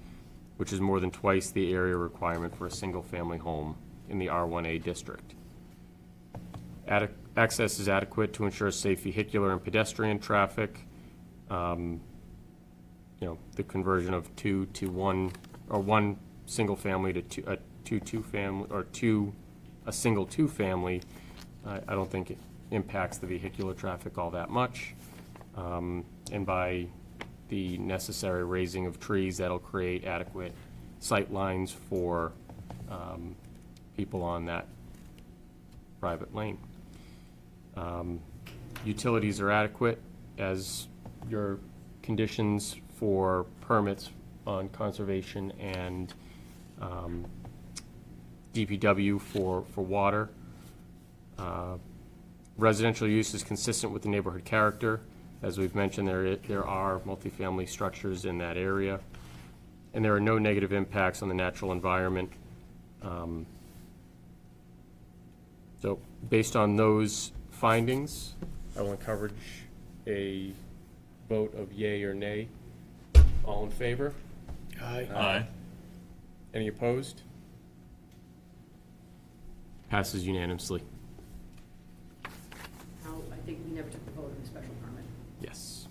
which is more than twice the area requirement for a single-family home in the R1A district. Access is adequate to ensure safe vehicular and pedestrian traffic. The conversion of two to one, or one single-family to a single two-family, I don't think it impacts the vehicular traffic all that much. And by the necessary raising of trees, that'll create adequate sight lines for people on that private lane. Utilities are adequate as your conditions for permits on conservation and DPW for water. Residential use is consistent with the neighborhood character. As we've mentioned, there are multifamily structures in that area, and there are no negative impacts on the natural environment. So based on those findings, I will encourage a vote of yay or nay. All in favor? Aye. Aye. Any opposed? Passes unanimously. Now, I think we never took the vote on the special permit. Yes.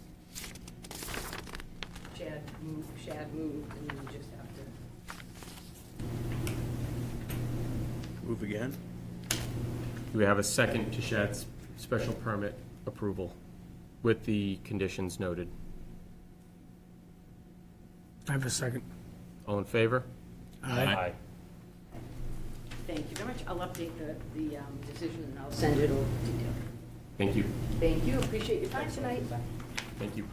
Shad moved, and then you just have to. Move again? Do we have a second to Shad's special permit approval with the conditions noted? I have a second. All in favor? Aye. Thank you very much. I'll update the decision, and I'll send it over to you. Thank you. Thank you. Appreciate your time tonight. Thank you.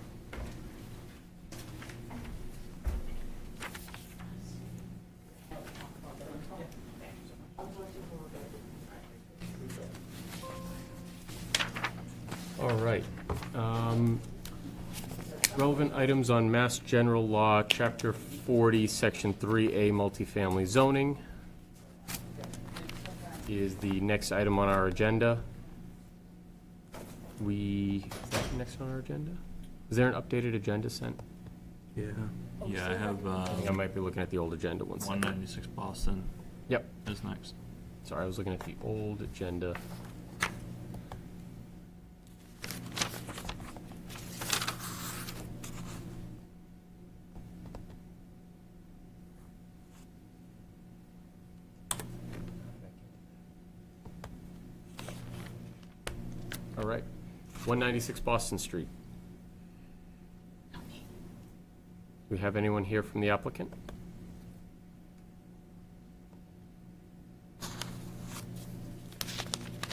All right. Relevant items on Mass General Law, Chapter 40, Section 3A, multifamily zoning is the next item on our agenda. Is that next on our agenda? Is there an updated agenda sent? Yeah. Yeah, I have I think I might be looking at the old agenda one second. 196 Boston Yep. is next. Sorry, I was looking at the old agenda. All right, 196 Boston Street. Do we have anyone here from the applicant?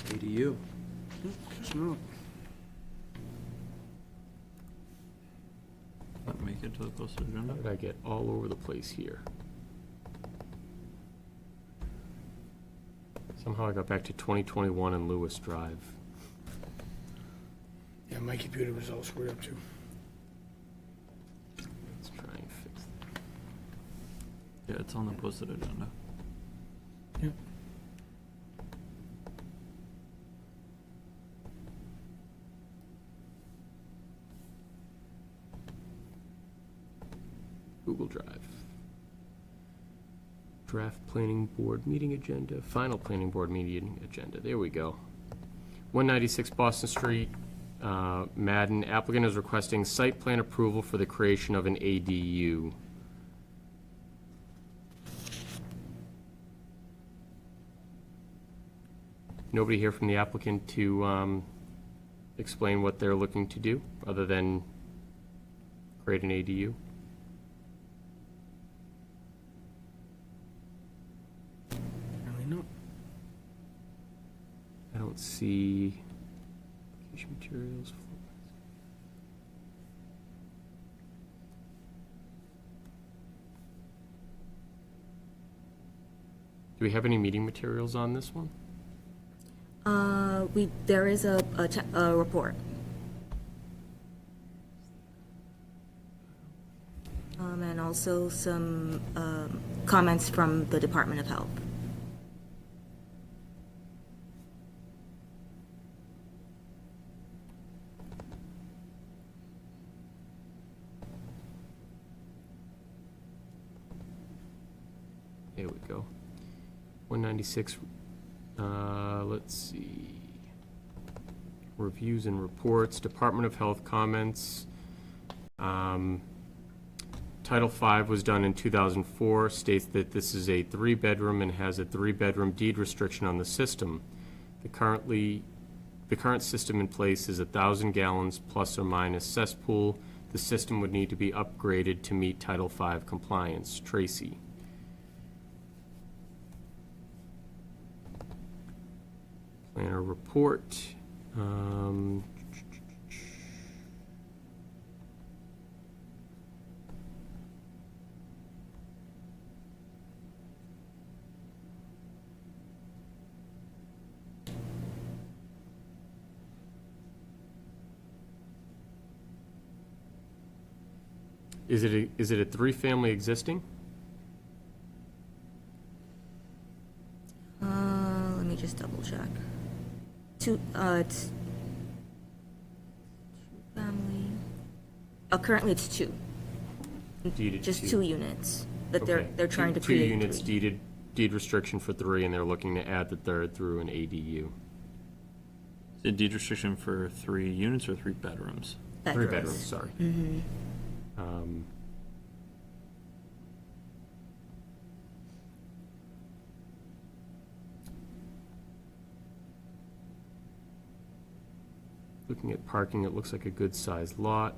ADU. Not make it to the posted How agenda. did I get all over the place here? Somehow I got back to 2021 and Lewis Drive. Yeah, my computer was all screwed up too. Let's try and fix that. Yeah, it's on the posted agenda. Yep. Google Drive. Draft planning board meeting agenda, final planning board meeting agenda. There we go. 196 Boston Street, Madden. Applicant is requesting site plan approval for the creation of an ADU. Nobody here from the applicant to explain what they're looking to do, other than create an ADU? Really not. I don't see application materials. Do we have any meeting materials on this one? There is a report. And also some comments from the Department of Health. There we go. 196, let's see. Reviews and reports, Department of Health comments. Title V was done in 2004, states that this is a 3-bedroom and has a 3-bedroom deed restriction on the system. The current system in place is 1,000 gallons plus or minus cesspool. The system would need to be upgraded to meet Title V compliance. Tracy. Planner report. Is it a 3-family existing? Let me just double check. It's 2-family. Currently it's 2. Deeded Just to. 2 units that they're Okay. trying to Two create. units 3. deed restriction for 3, and they're looking to add the 3rd through an ADU. Is it deed restriction for 3 units or 3 bedrooms? 3 bedrooms, sorry. Mm-hmm. Looking at parking, it looks like a good-sized lot.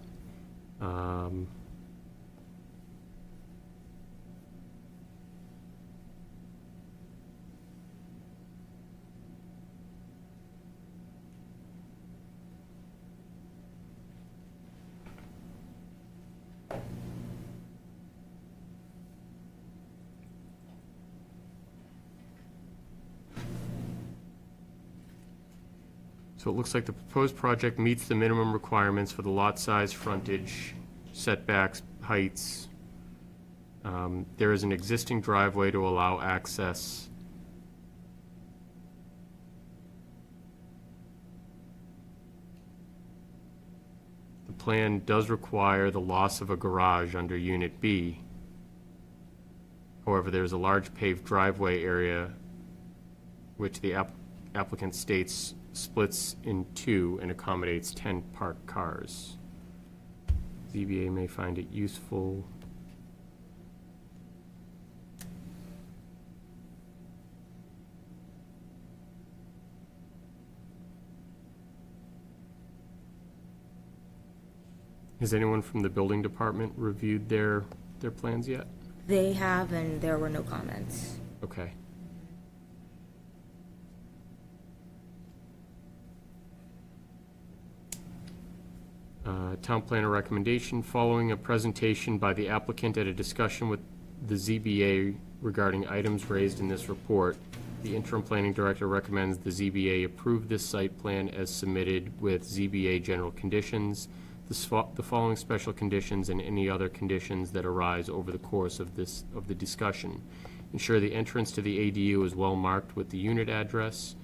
So it looks like the proposed project meets the minimum requirements for the lot size, frontage, setbacks, heights. There is an existing driveway to allow access. The plan does require the loss of a garage under Unit B. However, there is a large paved driveway area which the applicant states splits in 2 and accommodates 10 parked cars. ZBA may find it useful. Has anyone from the building department reviewed their plans yet? They have, and there were no comments. Okay. Town planner recommendation, following a presentation by the applicant at a discussion with the ZBA regarding items raised in this report, the interim planning director recommends the ZBA approve this site plan as submitted with ZBA general conditions, the following special conditions and any other conditions that arise over the course of the discussion. Ensure the entrance to the ADU is well marked with the unit address.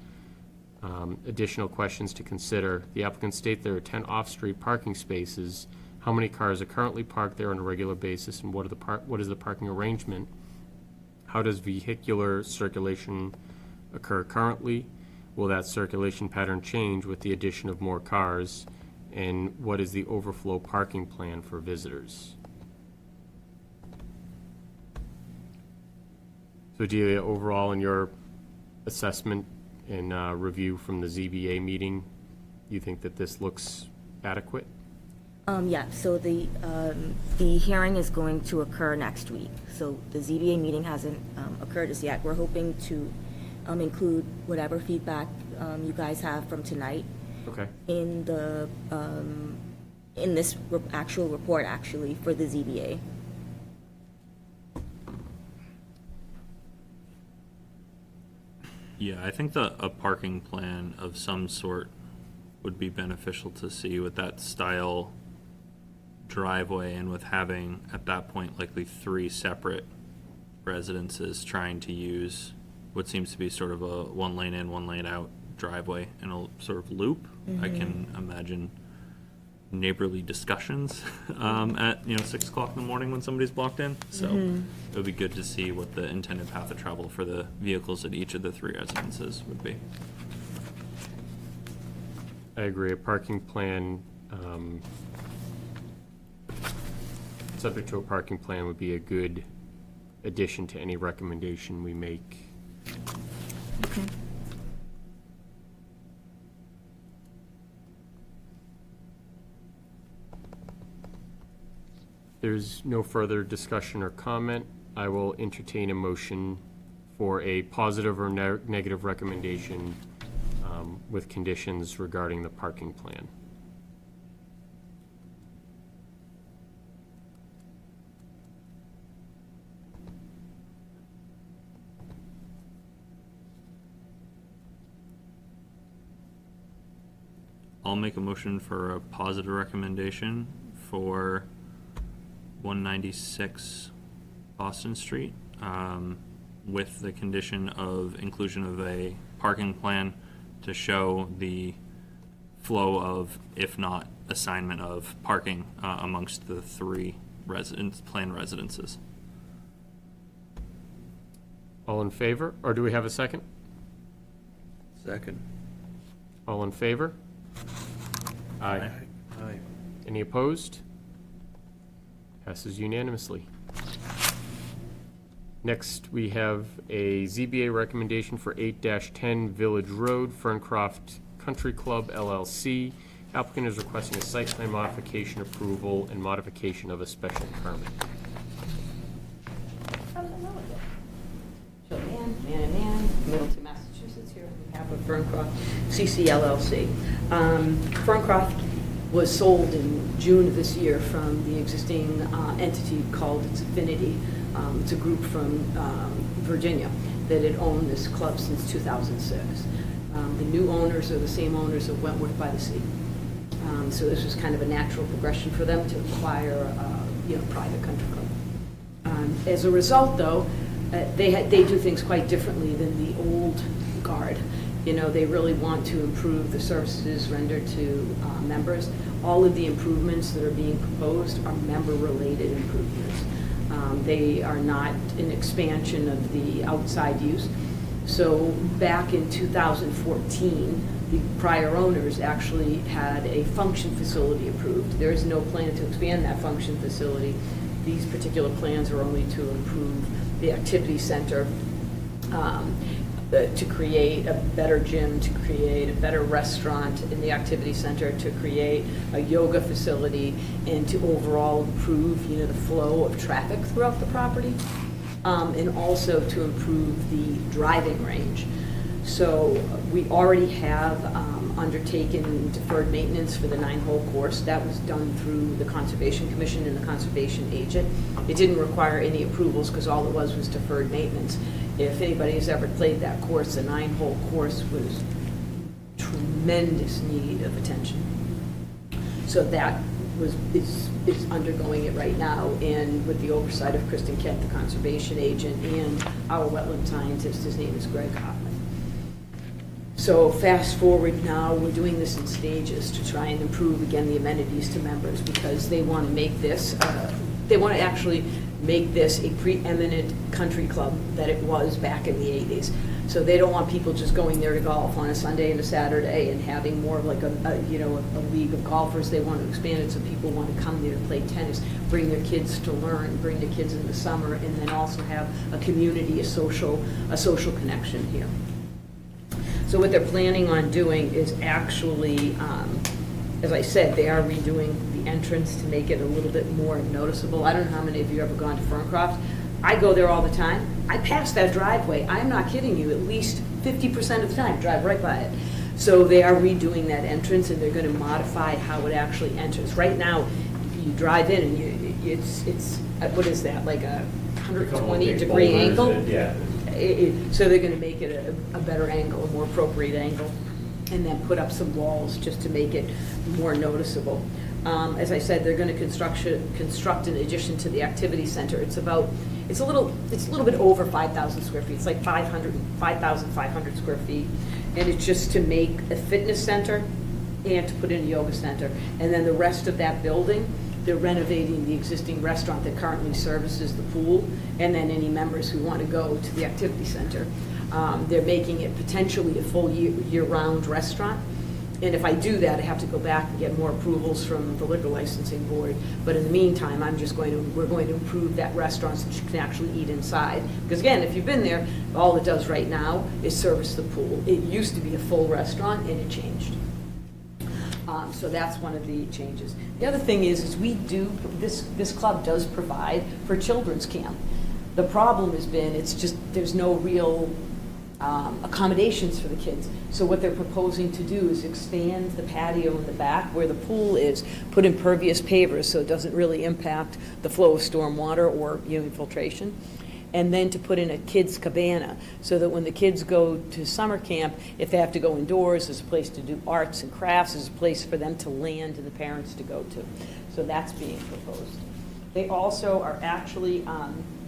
Additional questions to consider. The applicant state there are 10 off-street parking spaces. how many cars are currently parked there on a regular basis, and what is the parking arrangement? How does vehicular circulation occur currently? Will that circulation pattern change with the addition of more cars? And what is the overflow parking plan for visitors? So Delia, overall in your assessment and review from the ZBA meeting, you think that this looks adequate? Yeah, so the hearing is going to occur next week. So the ZBA meeting hasn't occurred as yet. We're hoping to include whatever feedback you guys have from tonight Okay. in the, in this actual report, actually, for the ZBA. Yeah, I think a parking plan of some sort would be beneficial to see with that style driveway and with having, at that point, likely 3 separate residences trying to use what seems to be sort of a 1 lane in, 1 lane out driveway in a sort of loop. I can imagine neighborly discussions at 6 o'clock in the morning when somebody's blocked in. So it would be good to see what the intended path of travel for the vehicles at each of the 3 residences would be. I agree. A parking plan, subject to a parking plan would be a good addition to any recommendation we make. Okay. There's no further discussion or comment. I will entertain a motion for a positive or negative recommendation with conditions regarding the parking plan. I'll make a motion for a positive recommendation for 196 Boston Street, with the condition of inclusion of a parking plan to show the flow of, if not assignment of, parking amongst the 3 planned residences. All in favor, or do we have a second? Second. All in favor? Aye. Aye. Any opposed? Passes unanimously. Next, we have a ZBA recommendation for 8-10 Village Road, Ferncroft Country Club LLC. Applicant is requesting a site plan modification approval and modification of a special permit. Man, Middleton, Massachusetts, here on behalf of Ferncroft CCLLC. Ferncroft was sold in June of this year from the existing entity called its Affinity. It's a group from Virginia that had owned this club since 2006. The new owners are the same owners of Wentworth by the Sea. So this was kind of a natural progression for them to acquire a private country club. As a result, though, they do things quite differently than the old guard. They really want to improve the services rendered to members. All of the improvements that are being proposed are member-related improvements. They are not an expansion of the outside use. So back in 2014, the prior owners actually had a function facility approved. There is no plan to expand that function facility. These particular plans are only to improve the activity center, to create a better gym, to create a better restaurant in the activity center, to create a yoga facility, and to overall improve, the flow of traffic throughout the property, and also to improve the driving range. So we already have undertaken deferred maintenance for the 9-hole course. That was done through the Conservation Commission and the Conservation Agent. It didn't require any approvals because all it was deferred maintenance. If anybody has ever played that course, the 9-hole course was tremendous need of attention. So that is undergoing it right now, and with the oversight of Kristen Kent, the Conservation Agent, and our wetland scientist. His name is Greg Hoffman. So fast forward now, we're doing this in stages to try and improve, again, the amenities to members, because they want to make this, they want to actually make this a preeminent country club that it was back in the 80s. So they don't want people just going there to golf on a Sunday and a Saturday and having more of like a league of golfers. They want to expand it so people want to come there to play tennis, bring their kids to learn, bring their kids in the summer, and then also have a community, a social connection here. So what they're planning on doing is actually, as I said, they are redoing the entrance to make it a little bit more noticeable. I don't know how many of you have ever gone to Ferncroft. I go there all the time. I pass that driveway. I'm not kidding you, at least 50% of the time, drive right by it. So they are redoing that entrance, and they're going to modify how it actually enters. Right now, you drive in and it's what is that, like a 120-degree angle? Yeah. So they're going to make it a better angle, a more appropriate angle, and then put up some walls just to make it more noticeable. As I said, they're going to construct an addition to the activity center. It's a little bit over 5,000 square feet. It's like 5,500 square feet, and it's just to make a fitness center and to put in a yoga center. And then the rest of that building, they're renovating the existing restaurant that currently services the pool, and then any members who want to go to the activity center. They're making it potentially a full year-round restaurant. And if I do that, I have to go back and get more approvals from the liquor licensing board. But in the meantime, we're going to improve that restaurant so you can actually eat inside. Because again, if you've been there, all it does right now is service the pool. It used to be a full restaurant, and it changed. So that's one of the changes. The other thing is this club does provide for children's camp. The problem has been, there's no real accommodations for the kids. So what they're proposing to do is expand the patio in the back where the pool is, put impervious pavers so it doesn't really impact the flow of storm water or infiltration, and then to put in a kids cabana so that when the kids go to summer camp, if they have to go indoors, there's a place to do arts and crafts, there's a place for them to land and the parents to go to. So that's being proposed. They also are actually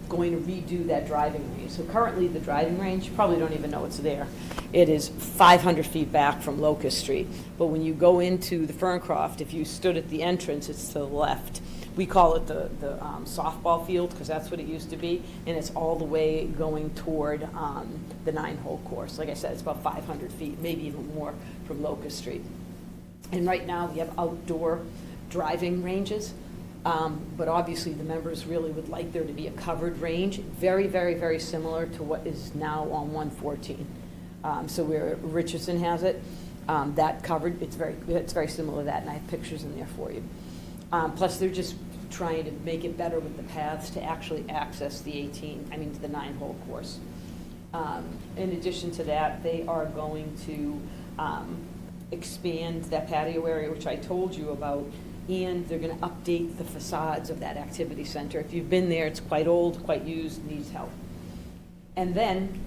going to redo that driving range. So currently the driving range, you probably don't even know it's there. It is 500 feet back from Locust Street. But when you go into the Ferncroft, if you stood at the entrance, it's to the left. We call it the softball field because that's what it used to be, and it's all the way going toward the 9-hole course. Like I said, it's about 500 feet, maybe even more from Locust Street. And right now we have outdoor driving ranges. But obviously the members really would like there to be a covered range, very, very, very similar to what is now on 114. So where Richardson has it, that covered, it's very similar to that, and I have pictures in there for you. Plus they're just trying to make it better with the paths to actually access the the 9-hole course. In addition to that, they are going to expand that patio area, which I told you about, and they're going to update the facades of that activity center. If you've been there, it's quite old, quite used, needs help. And then,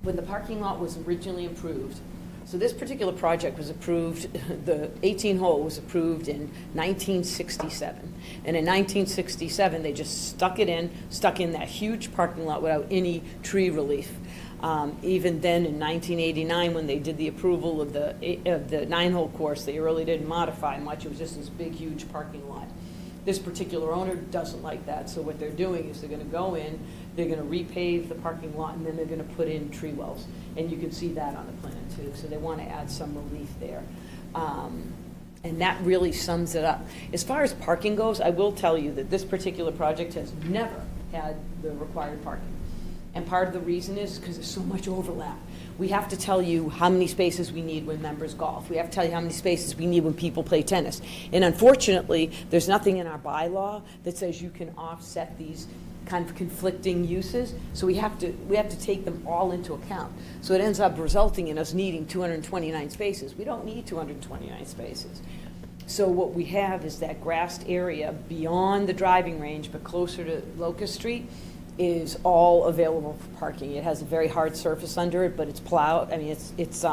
when the parking lot was originally approved, so this particular project was approved, the 18-hole was approved in 1967. And in 1967, they just stuck in that huge parking lot without any tree relief. Even then, in 1989, when they did the approval of the 9-hole course, they really didn't modify much. It was just this big, huge parking lot. This particular owner doesn't like that, so what they're doing is they're going to go in, they're going to repave the parking lot, and then they're going to put in tree wells. And you can see that on the plan, too. So they want to add some relief there. And that really sums it up. As far as parking goes, I will tell you that this particular project has never had the required parking. And part of the reason is because there's so much overlap. We have to tell you how many spaces we need when members golf. We have to tell you how many spaces we need when people play tennis. And unfortunately, there's nothing in our bylaw that says you can offset these kind of conflicting uses. So we have to take them all into account. So it ends up resulting in us needing 229 spaces. We don't need 229 spaces. So what we have is that grassed area beyond the driving range, but closer to Locust Street, is all available for parking. It has a very hard surface under it, but it's plowed. I mean, it's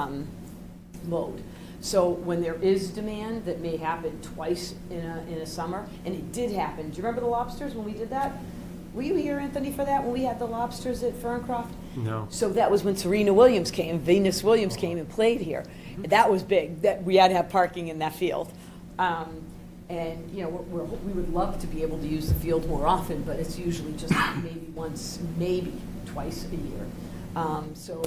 mowed. So when there is demand, that may happen twice in a summer, and it did happen. Do you remember the lobsters when we did that? Were you here, Anthony, for that when we had the lobsters at Ferncroft? No. So that was when Serena Williams came, Venus Williams came and played here. That was big, that we had to have parking in that field. And, you know, we would love to be able to use the field more often, but it's usually just maybe once, maybe twice a year. So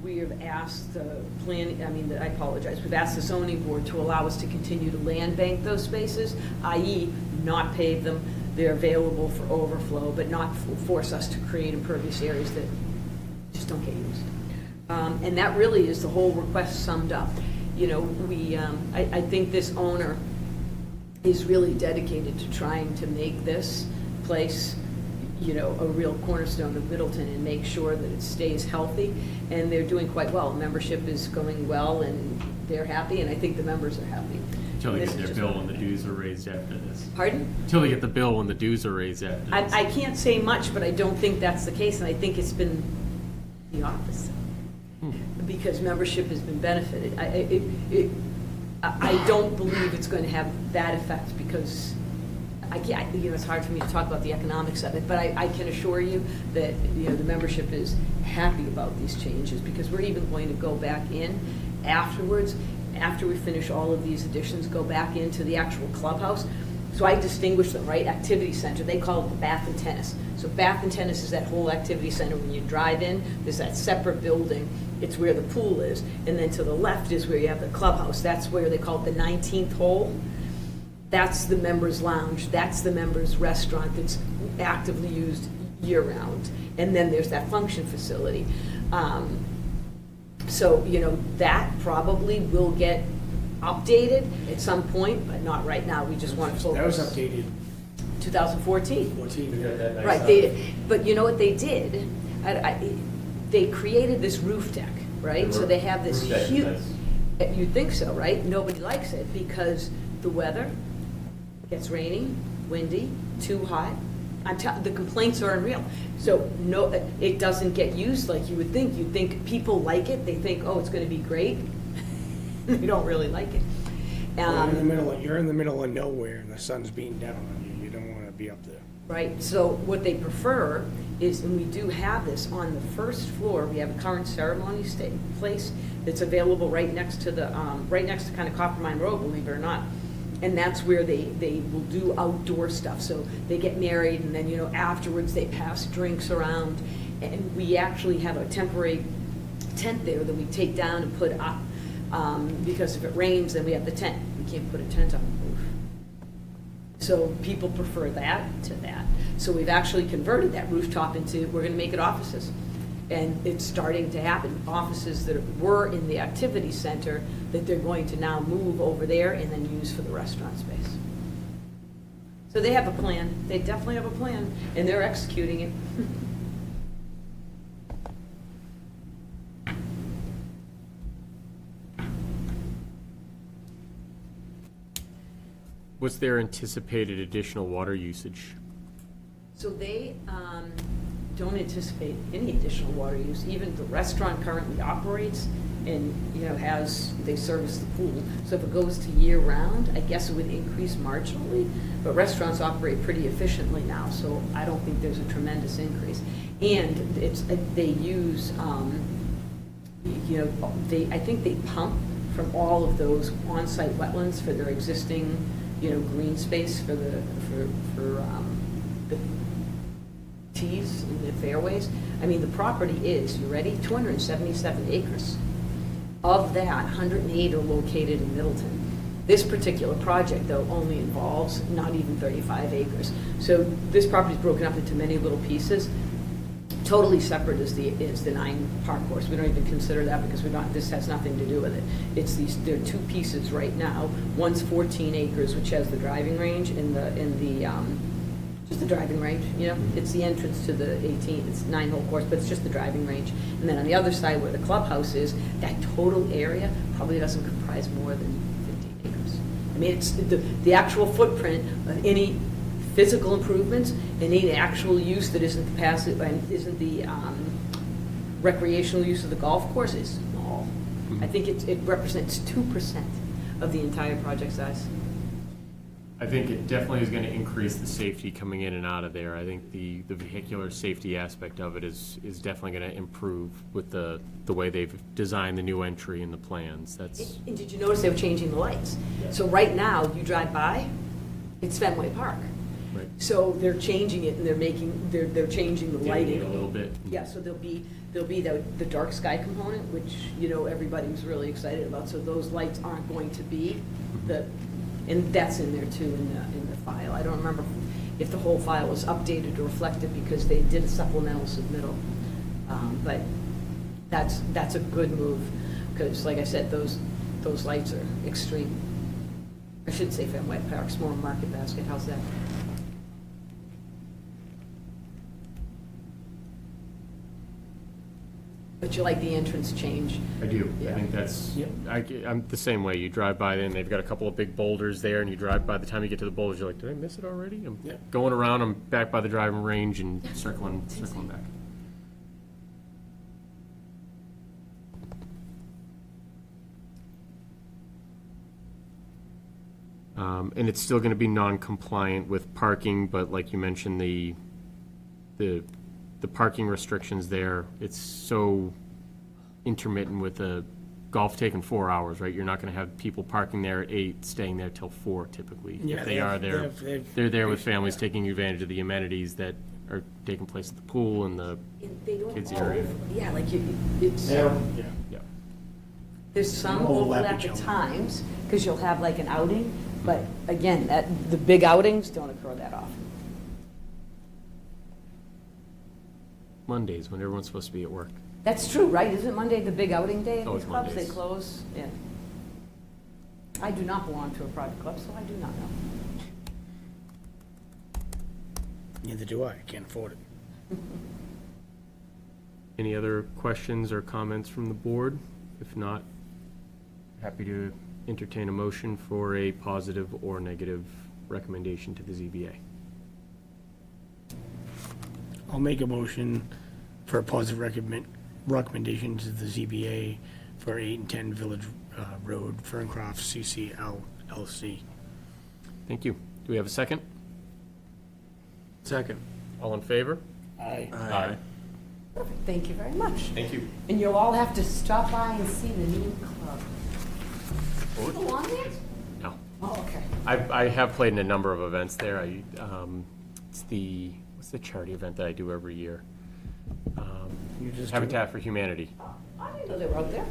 we have asked the I apologize, we've asked the zoning board to allow us to continue to land bank those spaces, i.e. not pave them. They're available for overflow, but not force us to create impervious areas that just don't get used. And that really is the whole request summed up. You know, I think this owner is really dedicated to trying to make this place, you know, a real cornerstone of Middleton and make sure that it stays healthy. And they're doing quite well. Membership is going well and they're happy, and I think the members are happy. Until they This get is their just bill one- when the dues are raised after this. Pardon? Until they get the bill when the dues are raised after this. I can't say much, but I don't think that's the case, and I think it's been the opposite. Because membership has been benefited. I don't believe it's going to have that effect because you know, it's hard for me to talk about the economics of it, but I can assure you that, you know, the membership is happy about these changes because we're even going to go back in afterwards, after we finish all of these additions, go back into the actual clubhouse. So I distinguish them, right? Activity center, they call it the bath and tennis. So bath and tennis is that whole activity center. When you drive in, there's that separate building. It's where the pool is. And then to the left is where you have the clubhouse. That's where they call it the 19th hole. That's the members' lounge. That's the members' restaurant that's actively used year-round. And then there's that function facility. So, you know, that probably will get updated at some point, but not right now. We just want to focus. That was updated 2014. 14. Right, but you know what they did? They created this roof deck, right? So they have this Roof deck, huge, yes. you'd think so, right? Nobody likes it because the weather gets rainy, windy, too hot. The complaints are unreal. So no, it doesn't get used like you would think. You'd think people like it. They think, oh, it's going to be great. They don't really like it. You're in the middle of nowhere and the sun's beating down on you. You don't want to be up there. Right, so what they prefer is, and we do have this on the first floor, we have a current ceremony place that's available right next to kind of Coppermine Road, believe it or not. And that's where they will do outdoor stuff. So they get married and then, you know, afterwards they pass drinks around. And we actually have a temporary tent there that we take down and put up. Because if it rains, then we have the tent. We can't put a tent on the roof. So people prefer that to that. So we've actually converted that rooftop into, we're gonna make it offices. And it's starting to happen. Offices that were in the activity center that they're going to now move over there and then use for the restaurant space. So they have a plan. They definitely have a plan, and they're executing it. What's their anticipated additional water usage? So they don't anticipate any additional water use. Even the restaurant currently operates and, you know, they service the pool. So if it goes to year round, I guess it would increase marginally, but restaurants operate pretty efficiently now, so I don't think there's a tremendous increase. And they use, you know, I think they pump from all of those on-site wetlands for their existing, you know, green space for the tees and the fairways. I mean, the property is, you ready? 277 acres. Of that, 108 are located in Middleton. This particular project, though, only involves not even 35 acres. So this property is broken up into many little pieces. Totally separate is the 9 park course. We don't even consider that because this has nothing to do with it. There are 2 pieces right now. One's 14 acres, which has the driving range just the driving range, you know? It's the entrance to the 18, it's 9-hole course, but it's just the driving range. And then on the other side where the clubhouse is, that total area probably doesn't comprise more than 15 acres. I mean, it's the actual footprint of any physical improvements and any actual use that isn't the passive, and isn't the recreational use of the golf course is small. I think it represents 2% of the entire project size. I think it definitely is gonna increase the safety coming in and out of there. I think the vehicular safety aspect of it is definitely gonna improve with the way they've designed the new entry and the plans. That's, And did you notice they were changing the lights? So right now, you drive by, it's Fenway Park. right. So they're changing it and they're changing the Dimming lighting. it a little bit. Yeah, so there'll be the dark sky component, which, you know, everybody was really excited about. So those lights aren't going to be and that's in there too, in the file. I don't remember if the whole file was updated to reflect it because they did a supplemental submittal. But that's a good move, because like I said, those lights are extreme. I shouldn't say Fenway Park's more Market Basket. How's that? But you like the entrance change. I do. I Yeah. think that's, Yep. I'm the same way. You drive by there and they've got a couple of big boulders there, and you drive by, the time you get to the boulders, you're like, did I miss it already? I'm Yep. going around, I'm back by the driving range and circling back. And it's still gonna be non-compliant with parking, but like you mentioned, the parking restrictions there, it's so intermittent with the golf taking 4 hours, right? You're not gonna have people parking there at 8, staying there till 4 typically. Yeah, If they are there, they're there with families taking advantage of the amenities that are taking place at the pool and the, They don't Kids all area. yeah, like it's, Yeah. yeah. there's some They overlap overlap each at other. times, because you'll have like an outing, but again, the big outings don't occur that often. Mondays, when everyone's supposed to be at work. That's true, right? Isn't Monday the big outing day at Oh, these it's clubs? They Mondays. close, yeah. I do not belong to a private club, so I do not know. Neither do I. Can't afford it. Any other questions or comments from the board? If not, happy to entertain a motion for a positive or negative recommendation to the ZBA. I'll make a motion for a positive recommendation to the ZBA for 8 and 10 Village Road, Ferncroft, CCL, LC. Thank you. Do we have a second? Second. All in favor? Aye. Aye. Perfect, thank you very much. Thank you. And you'll all have to stop by and see the new club. You belong there? No. Oh, okay. I have played in a number of events there. It's what's the charity event that I do every year? You just Habitat for Humanity. I didn't know they were out there.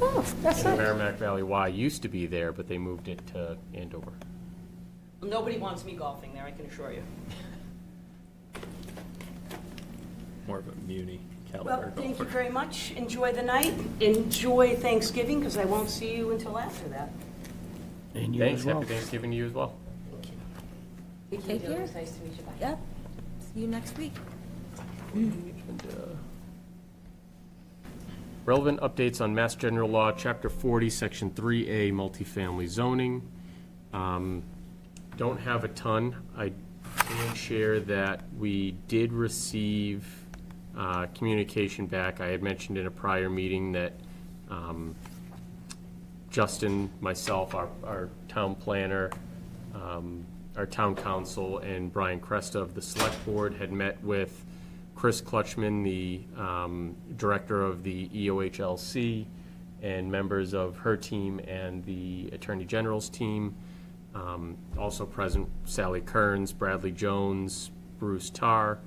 Oh, that's And nice. Merrimack Valley Y used to be there, but they moved it to Andover. Well, nobody wants me golfing there, I can assure you. More of a muni Well, caliber thank you golfer. very much. Enjoy the night. Enjoy Thanksgiving, because I won't see you until after that. And you Thanks. as well. Happy Thanksgiving to you as well. Take care. It was nice to meet you. Bye. Yep. See you next week. Relevant updates on Mass General Law, Chapter 40, Section 3A, multifamily zoning. Don't have a ton. I can share that we did receive communication back. I had mentioned in a prior meeting that Justin, myself, our town planner, our town council, and Brian Cresta of the Select Board had met with Chris Clutchman, the director of the EOHLC, and members of her team and the Attorney General's team. Also present Sally Kearns, Bradley Jones, Bruce Tarr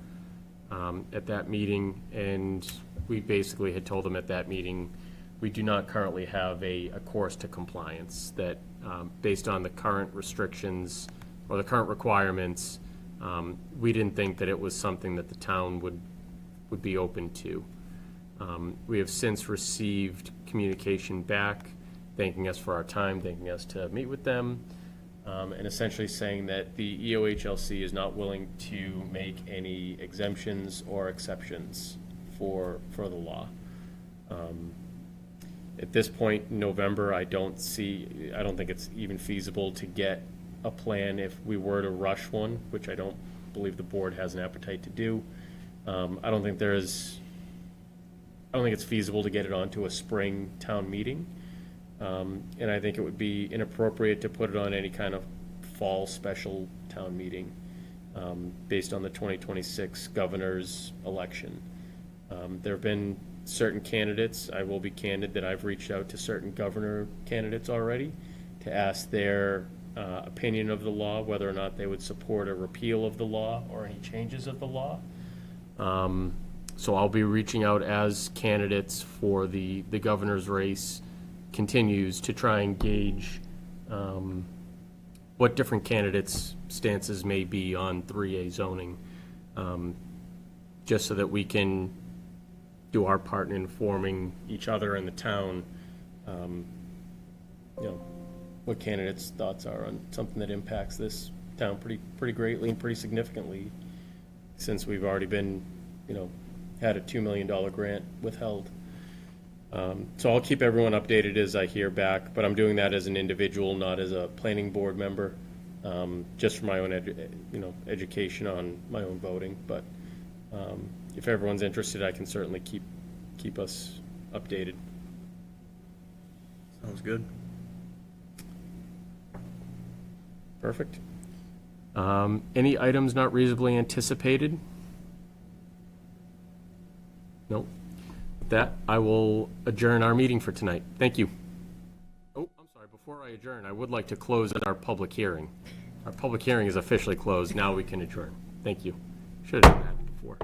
at that meeting. And we basically had told them at that meeting, we do not currently have a course to compliance, that based on the current restrictions or the current requirements, we didn't think that it was something that the town would be open to. We have since received communication back, thanking us for our time, thanking us to meet with them, and essentially saying that the EOHLC is not willing to make any exemptions or exceptions for the law. At this point in November, I don't think it's even feasible to get a plan if we were to rush one, which I don't believe the board has an appetite to do. I don't think it's feasible to get it onto a spring town meeting. And I think it would be inappropriate to put it on any kind of fall special town meeting based on the 2026 governor's election. There have been certain candidates, I will be candid, that I've reached out to certain governor candidates already to ask their opinion of the law, whether or not they would support a repeal of the law or any changes of the law. So I'll be reaching out as candidates for the governor's race continues to try and gauge what different candidates' stances may be on 3A zoning, just so that we can do our part in informing each other in the town, what candidates' thoughts are on something that impacts this town pretty greatly and pretty significantly, since we've already been, had a $2 million grant withheld. So I'll keep everyone updated as I hear back, but I'm doing that as an individual, not as a planning board member, just for my own education on my own voting. But if everyone's interested, I can certainly keep us updated. Sounds good. Perfect. Any items not reasonably anticipated? No. With that, I will adjourn our meeting for tonight. Thank you. Oh, I'm sorry. Before I adjourn, I would like to close our public hearing. Our public hearing is officially closed. Now we can adjourn. Thank you. Should have done that before.